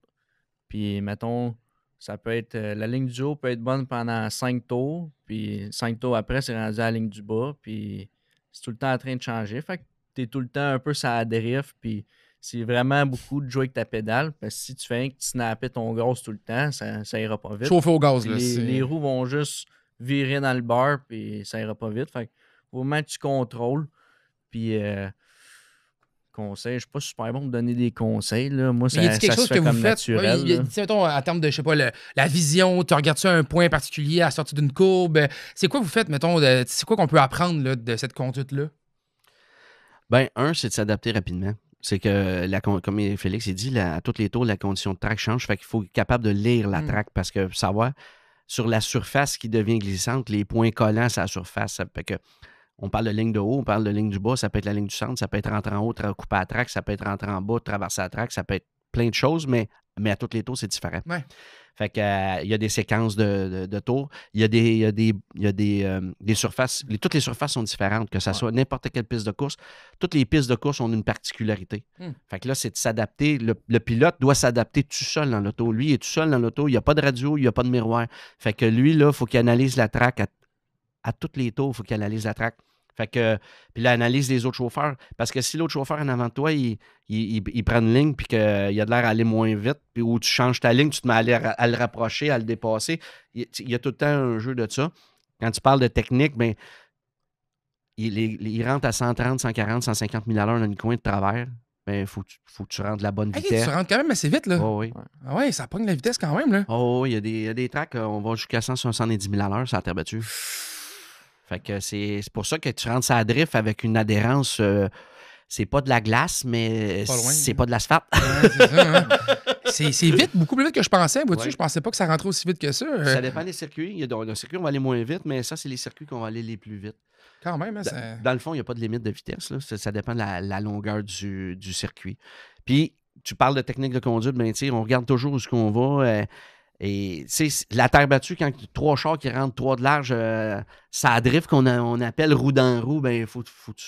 Puis, mettons, ça peut être. La ligne du haut peut être bonne pendant 5 tours, puis 5 tours après, c'est rendu à la ligne du bas, puis c'est tout le temps en train de changer. Fait que t'es tout le temps un peu sur la drift, puis c'est vraiment beaucoup de jouer avec ta pédale, parce que si tu fais rien que tu snappes ton gaz tout le temps, ça ira pas vite. Chauffer au gaz, là. Les roues vont juste virer dans le bar, puis ça ira pas vite. Fait que faut vraiment que tu contrôles. Puis, conseils, je ne suis pas super bon pour donner des conseils. Là. Moi, Mais y a-t-il quelque ça se chose fait que vous comme faites? naturel. Ouais, là. mettons, en termes de, je sais pas, la vision, tu regardes-tu un point particulier à la sortie d'une courbe? C'est quoi vous faites, mettons, c'est quoi qu'on peut apprendre là, de cette conduite-là? Ben, c'est de s'adapter rapidement. C'est que, comme Félix a dit, à tous les tours, la condition de track change. Fait qu'il faut être capable de lire la track parce que savoir sur la surface qui devient glissante, les points collants sur la surface. Ça fait que on parle de ligne de haut, on parle de ligne du bas, ça peut être la ligne du centre, ça peut être rentrer en haut, couper à la track, ça peut être rentrer en bas, traverser la track, ça peut être plein de choses, mais à tous les tours, c'est différent. Ouais. Fait que, il y a des séquences de tours. Il y a des surfaces. Toutes les surfaces sont différentes, que ce soit n'importe quelle piste de course. Toutes les pistes de course ont une particularité. Fait que là, c'est de s'adapter. Le pilote doit s'adapter tout seul dans l'auto. Lui, il est tout seul dans l'auto. Il n'y a pas de radio, il n'y a pas de miroir. Fait que lui, là, il faut qu'il analyse la track à tous les tours. Il faut qu'il analyse la track. Fait que, puis il analyse les autres chauffeurs. Parce que si l'autre chauffeur en avant de toi, il prend une ligne puis qu'il a de l'air à aller moins vite, puis où tu changes ta ligne, tu te mets à le rapprocher, à le dépasser. Il y a tout le temps un jeu de ça. Quand tu parles de technique, ben, il rentre à 130, 140, 150 000 à l'heure dans une coin de travers. Ben, faut que tu rentres la bonne vitesse. Tu rentres quand même assez vite, là. Oh, oui. Ah ouais, ça pogne la vitesse quand même, là. Oh, il y a des tracks, on va jusqu'à 170 000 à l'heure sur la terre battue. Fait que c'est pour ça que tu rentres sur la drift avec une adhérence. C'est pas de la glace, mais c'est pas de l'asphalte. Ouais, c'est ça, hein? C'est vite, beaucoup plus vite que je pensais. Vois-tu, je pensais pas que ça rentrait aussi vite que ça. Ça dépend des circuits. Il y a des circuits, on va aller moins vite, mais ça, c'est les circuits qu'on va aller les plus vite. Quand même, hein, Dans le fond, il n'y a pas de limite de vitesse. Là. Ça dépend de la longueur du circuit. Puis, tu parles de technique de conduite, bien, on regarde toujours où est-ce qu'on va. Et la terre battue, quand 3 chars qui rentrent 3 de large, ça drift qu'on appelle roue dans roue, ben faut que tu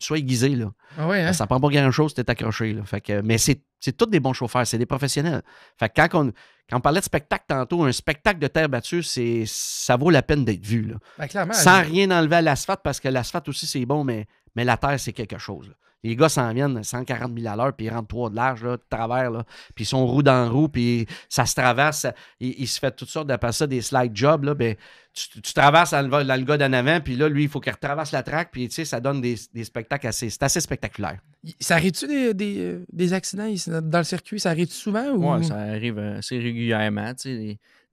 sois aiguisé. Là. Ah ouais, hein? Ça prend pas grand-chose, t'es accroché. Là. Fait que, mais c'est tous des bons chauffeurs, c'est des professionnels. Fait que quand on parlait de spectacle tantôt, un spectacle de terre battue, ça vaut la peine d'être vu. Là. Ben, clairement. Sans rien enlever à l'asphalte, parce que l'asphalte aussi, c'est bon, mais la terre, c'est quelque chose. Là. Les gars s'en viennent 140 000 à l'heure, puis ils rentrent 3 de large, là, de travers, là, puis ils sont roue dans roue, puis ça se traverse. Il se fait toutes sortes, d'après ça, des slide jobs. Là, ben, tu traverses dans le gars d'en avant, puis là, lui, il faut qu'il retraverse la track, puis ça donne des spectacles c'est assez spectaculaire. Ça arrive-tu des accidents ici, dans le circuit? Ça arrive souvent? Ou... Oui, ça arrive assez régulièrement.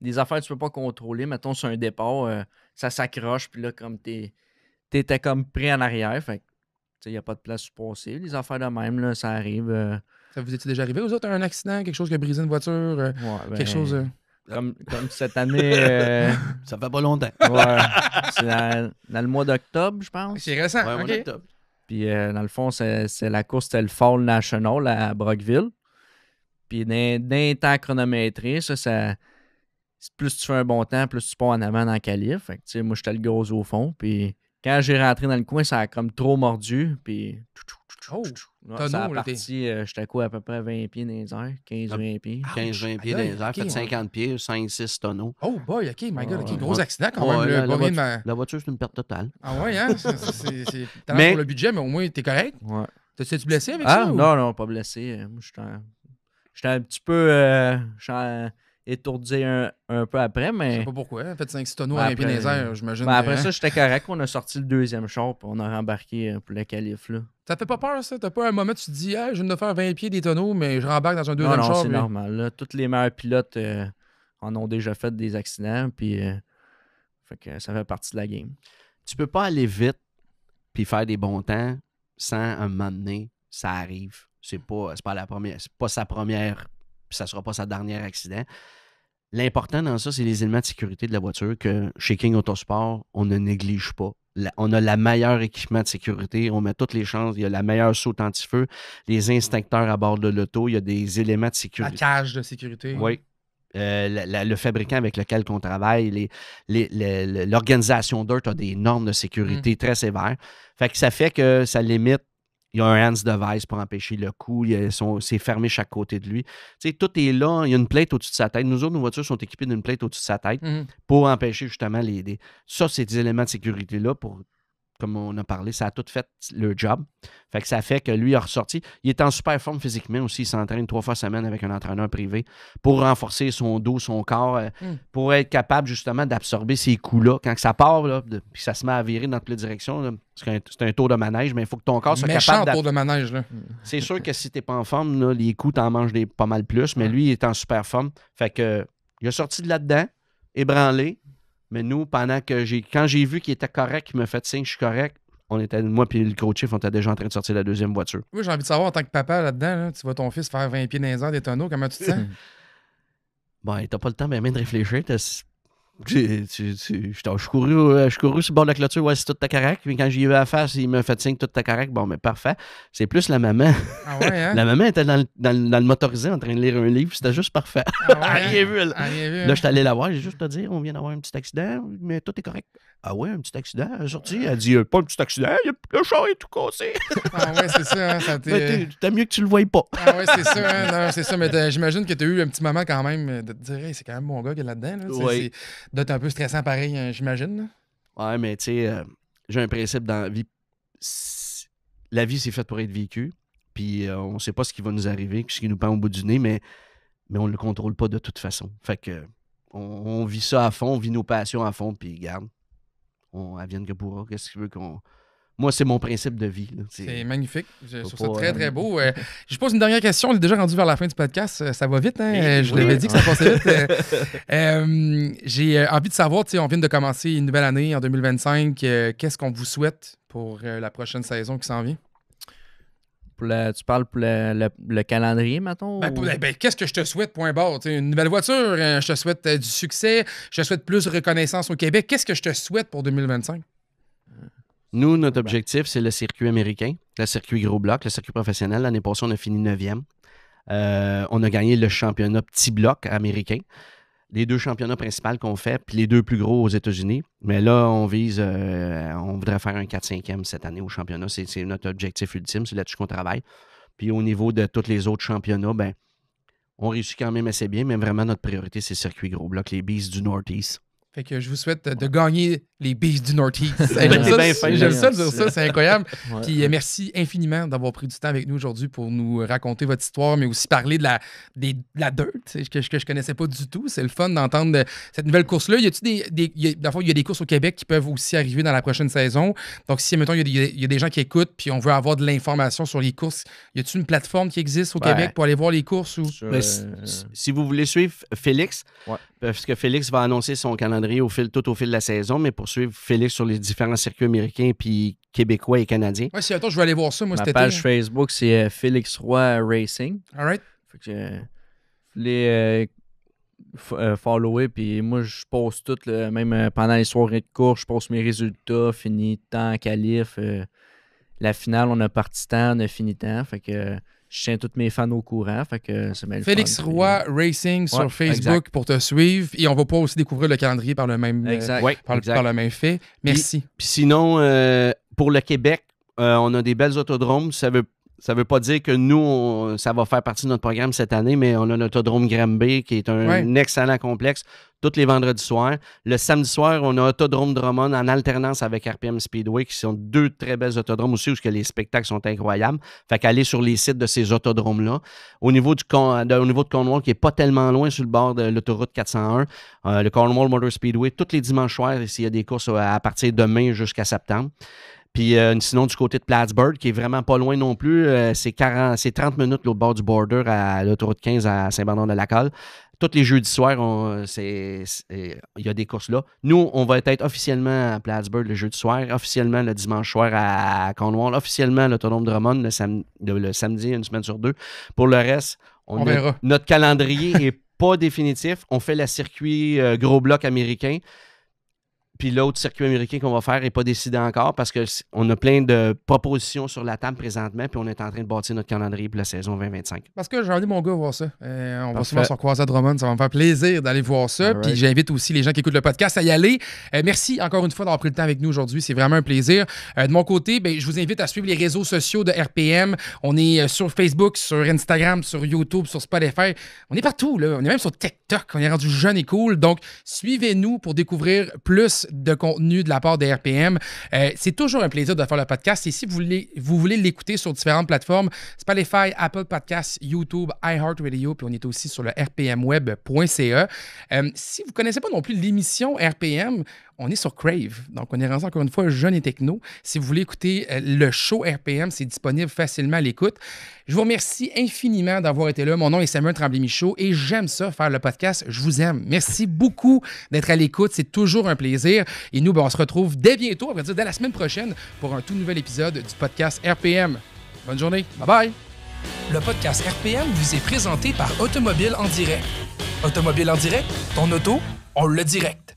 Des affaires que tu ne peux pas contrôler. Mettons, sur un départ, ça s'accroche, puis là, comme t'étais comme pris en arrière, fait il n'y a pas de place pour passer. Les affaires de même, là, ça arrive. Ça vous est déjà arrivé, aux autres, un accident, quelque chose qui a brisé une voiture, quelque chose... Comme cette année... Ça fait pas longtemps. Ouais, c'est dans le mois d'octobre, je pense. C'est récent, Ouais, OK. mois d'octobre. Puis, dans le fond, c'est la course, c'était le Fall National à Brockville. Puis, d'un temps chronométré, plus tu fais un bon temps, plus tu pars en avant dans le calife. Fait que, moi, j'étais le gros au fond. Puis, quand j'ai rentré dans le coin, ça a comme trop mordu. Puis, Oh, ça a parti, j'étais quoi, à peu près 20 pieds dans les airs, 15-20 pieds. 15-20 pieds dans les airs, fait 50 pieds, 5-6 tonneaux. Oh boy, OK, my God, OK, Ouais. gros accident quand Ouais, même. la voiture, c'est une perte totale. Ah ouais, hein? C'est Mais- pour le budget, mais au moins, t'es correct? Ouais. T'es-tu blessé avec ça? ou- Non, pas blessé. Moi, j'étais un petit peu étourdi un peu après, Je sais mais pas pourquoi. En fait, 5-6 tonneaux Ben, à un pied dans les après- airs, j'imagine. après que, ça, hein? j'étais correct. On a sorti le deuxième char, puis on a rembarqué pour le calife. Là. Ça te fait pas peur, ça? T'as pas un moment où tu te dis, hey, je viens de faire 20 pieds des tonneaux, mais je rembarque dans un Non, deuxième non, char. c'est puis- normal. Là. Tous les meilleurs pilotes en ont déjà fait des accidents, puis fait que ça fait partie de la game. Tu peux pas aller vite puis faire des bons temps sans un moment donné, ça arrive. C'est pas la première, c'est pas sa première, puis ça sera pas sa dernière accident. L'important dans ça, c'est les éléments de sécurité de la voiture que chez King Autosport, on ne néglige pas. On a le meilleur équipement de sécurité, on met toutes les chances, il y a la meilleure saute anti-feu, les instincteurs à bord de l'auto, il y a des éléments de La sécurité. cage de sécurité. Oui. Le fabricant avec lequel on travaille, l'organisation DIRT a des normes de sécurité très sévères. Fait que ça fait que ça limite. Il y a un hands device pour empêcher le coup. C'est fermé chaque côté de lui. Tu sais, tout est là. Il y a une plate au-dessus de sa tête. Nous autres, nos voitures sont équipées d'une plate au-dessus de sa tête Mhm. pour empêcher justement ça, c'est des éléments de sécurité-là pour comme on a parlé, ça a tout fait le job. Fait que ça fait que lui a ressorti. Il est en super forme physiquement aussi. Il s'entraîne 3 fois semaine avec un entraîneur privé pour renforcer son dos, son corps, pour être capable justement d'absorber ces coups-là. Quand ça part, là, puis ça se met à virer dans toutes les directions, là, c'est un tour de manège, mais il faut que ton corps soit capable tour de manège, là. C'est sûr que si t'es pas en forme, là, les coups, t'en manges pas mal plus, mais lui, il est en super forme. Fait que il a sorti de là-dedans, ébranlé. Mais nous, quand j'ai vu qu'il était correct, qu'il m'a fait signe, je suis correct, moi et le coach chief, on était déjà en train de sortir la deuxième voiture. Oui, j'ai envie de savoir, en tant que papa là-dedas, là, tu vois ton fils faire 20 pieds dans les airs des tonneaux, comment tu te sens? Bon, t'as pas le temps même de réfléchir. Je suis couru sur le bord de la clôture, ouais, c'est tout correct. Puis quand j'y ai eu à la face, il m'a fait signe, tout correct. Bon, mais parfait. C'est plus la maman. Ah ouais, hein? La maman était dans le motorisé en train de lire un livre. C'était juste parfait. Ah ouais, Rien vu, là. Rien vu, Là, hein? je suis allé la voir. J'ai juste à dire, on vient d'avoir un petit accident, mais tout est correct. Ah ouais, un petit accident. Elle est sortie. Elle dit, pas un petit accident, le char est tout cassé. Ah ouais, c'est ça, hein? Ça T'as mieux que tu le voyais pas. Ah ouais, c'est ça, hein? Non, c'est ça. Mais j'imagine que tu as eu un petit moment quand même de te dire, hey, c'est quand même mon gars qui est là-dedans. Là. Oui. D'être un peu stressant pareil, j'imagine. Là. Ouais, mais tu sais, j'ai un principe dans la vie. La vie, c'est fait pour être vécue. Puis on sait pas ce qui va nous arriver, ce qui nous pend au bout du nez, mais on le contrôle pas de toute façon. Fait que on vit ça à fond, on vit nos passions à fond, puis garde. On advienne que pourra. Qu'est-ce que tu veux qu'on. Moi, c'est mon principe de vie. Là. C'est magnifique. Je trouve ça pas, très, très beau. Je pose une dernière question. On est déjà rendu vers la fin du podcast. Ça va vite, hein? Je oui. l'avais dit que ça passait vite. J'ai envie de savoir, on vient de commencer une nouvelle année en 2025. Qu'est-ce qu'on vous souhaite pour la prochaine saison qui s'en vient? Tu parles pour le calendrier, mettons? Qu'est-ce que je te souhaite, point barre? Une nouvelle voiture, je te souhaite du succès, je te souhaite plus de reconnaissance au Québec. Qu'est-ce que je te souhaite pour 2025? Nous, notre objectif, c'est le circuit américain, le circuit gros bloc, le circuit professionnel. L'année passée, on a fini 9e. On a gagné le championnat petit bloc américain. Les 2 championnats principaux qu'on fait, puis les 2 plus gros aux États-Unis. Mais là, on vise, on voudrait faire un 4-5e cette année au championnat. C'est notre objectif ultime, c'est là-dessus qu'on travaille. Puis au niveau de tous les autres championnats, ben, on réussit quand même assez bien, mais vraiment notre priorité, c'est le circuit gros bloc, les Beasts du Northeast. Fait que je vous souhaite de gagner les Beasts du Northeast. J'aime ça dire ça, c'est incroyable. Ouais. Puis merci infiniment d'avoir pris du temps avec nous aujourd'hui pour nous raconter votre histoire, mais aussi parler de la dirt, que je connaissais pas du tout. C'est le fun d'entendre cette nouvelle course-là. Y a-t-il il y a des courses au Québec qui peuvent aussi arriver dans la prochaine saison. Donc, si, mettons, il y a des gens qui écoutent puis on veut avoir de l'information sur les courses, y a-t-il une plateforme qui existe au Québec pour aller voir les courses? Ou... Si vous voulez suivre Félix, Ouais. parce que Félix va annoncer son calendrier tout au fil de la saison, mais pour suivre Félix sur les différents circuits américains puis québécois et canadiens. Ouais, si attends, je vais aller voir ça, moi, Ma cet été. page Facebook, c'est Félix Roy Racing. All right. Fait que les follower, puis moi, je poste tout, même pendant les soirées de cours, je poste mes résultats, fini temps, qualif. La finale, on a parti temps, on a fini temps. Fait que je tiens tous mes fans au courant. Fait que c'est bien le Félix fun. Roy Racing sur Ouais, Facebook exact. pour te suivre. Et on va pas aussi découvrir le calendrier par le même, Exact. Ouais, par exact. le même fait. Merci. Puis sinon, pour le Québec, on a des belles autodromes. Ça veut pas dire que nous, ça va faire partie de notre programme cette année, mais on a l'autodrome Granby qui est un excellent complexe tous les vendredis soirs. Le samedi soir, on a Autodrome Drummond en alternance avec RPM Speedway qui sont 2 très belles autodromes aussi où les spectacles sont incroyables. Fait qu'aller sur les sites de ces autodromes-là. Au niveau de Cornwall, qui n'est pas tellement loin sur le bord de l'autoroute 401, le Cornwall Motor Speedway, tous les dimanches soirs, il y a des courses à partir de mai jusqu'à septembre. Puis sinon, du côté de Plattsburgh, qui est vraiment pas loin non plus, c'est 30 minutes l'autre bord du border à l'autoroute 15 à Saint-Bernard-de-la-Colle. Tous les jeudis soirs, il y a des courses là. Nous, on va être officiellement à Plattsburgh le jeudi soir, officiellement le dimanche soir à Cornwall, officiellement à l'Autodrome Drummond le samedi, une semaine sur 2. Pour le reste, On verra. Notre calendrier n'est pas définitif. On fait le circuit gros bloc américain. Puis l'autre circuit américain qu'on va faire n'est pas décidé encore parce qu'on a plein de propositions sur la table présentement, puis on est en train de bâtir notre calendrier pour la saison 2025. Parce que j'ai envie mon gars voir ça. On va Parfait. souvent se croiser à Drummond. Ça va me faire plaisir d'aller voir ça. All right. Puis j'invite aussi les gens qui écoutent le podcast à y aller. Merci encore une fois d'avoir pris le temps avec nous aujourd'hui. C'est vraiment un plaisir. De mon côté, je vous invite à suivre les réseaux sociaux de RPM. On est sur Facebook, sur Instagram, sur YouTube, sur Spotify. On est partout, là. On est même sur TikTok. On est rendu jeune et cool. Donc, suivez-nous pour découvrir plus plus de contenu de la part de RPM. C'est toujours un plaisir de faire le podcast. Et si vous voulez l'écouter sur différentes plateformes, Spotify, Apple Podcasts, YouTube, iHeartRadio, puis on est aussi sur le rpmweb.ca. Si vous ne connaissez pas non plus l'émission RPM, on est sur Crave. Donc, on est rendu encore une fois jeune et techno. Si vous voulez écouter le show RPM, c'est disponible facilement à l'écoute. Je vous remercie infiniment d'avoir été là. Mon nom est Samuel Tremblay-Michaud et j'aime ça, faire le podcast. Je vous aime. Merci beaucoup d'être à l'écoute. C'est toujours un plaisir. Et nous, on se retrouve dès bientôt, on va dire dès la semaine prochaine, pour un tout nouvel épisode du podcast RPM. Bonne journée. Bye-bye. Le podcast RPM vous est présenté par Automobile en direct. Automobile en direct, ton auto, on le direct.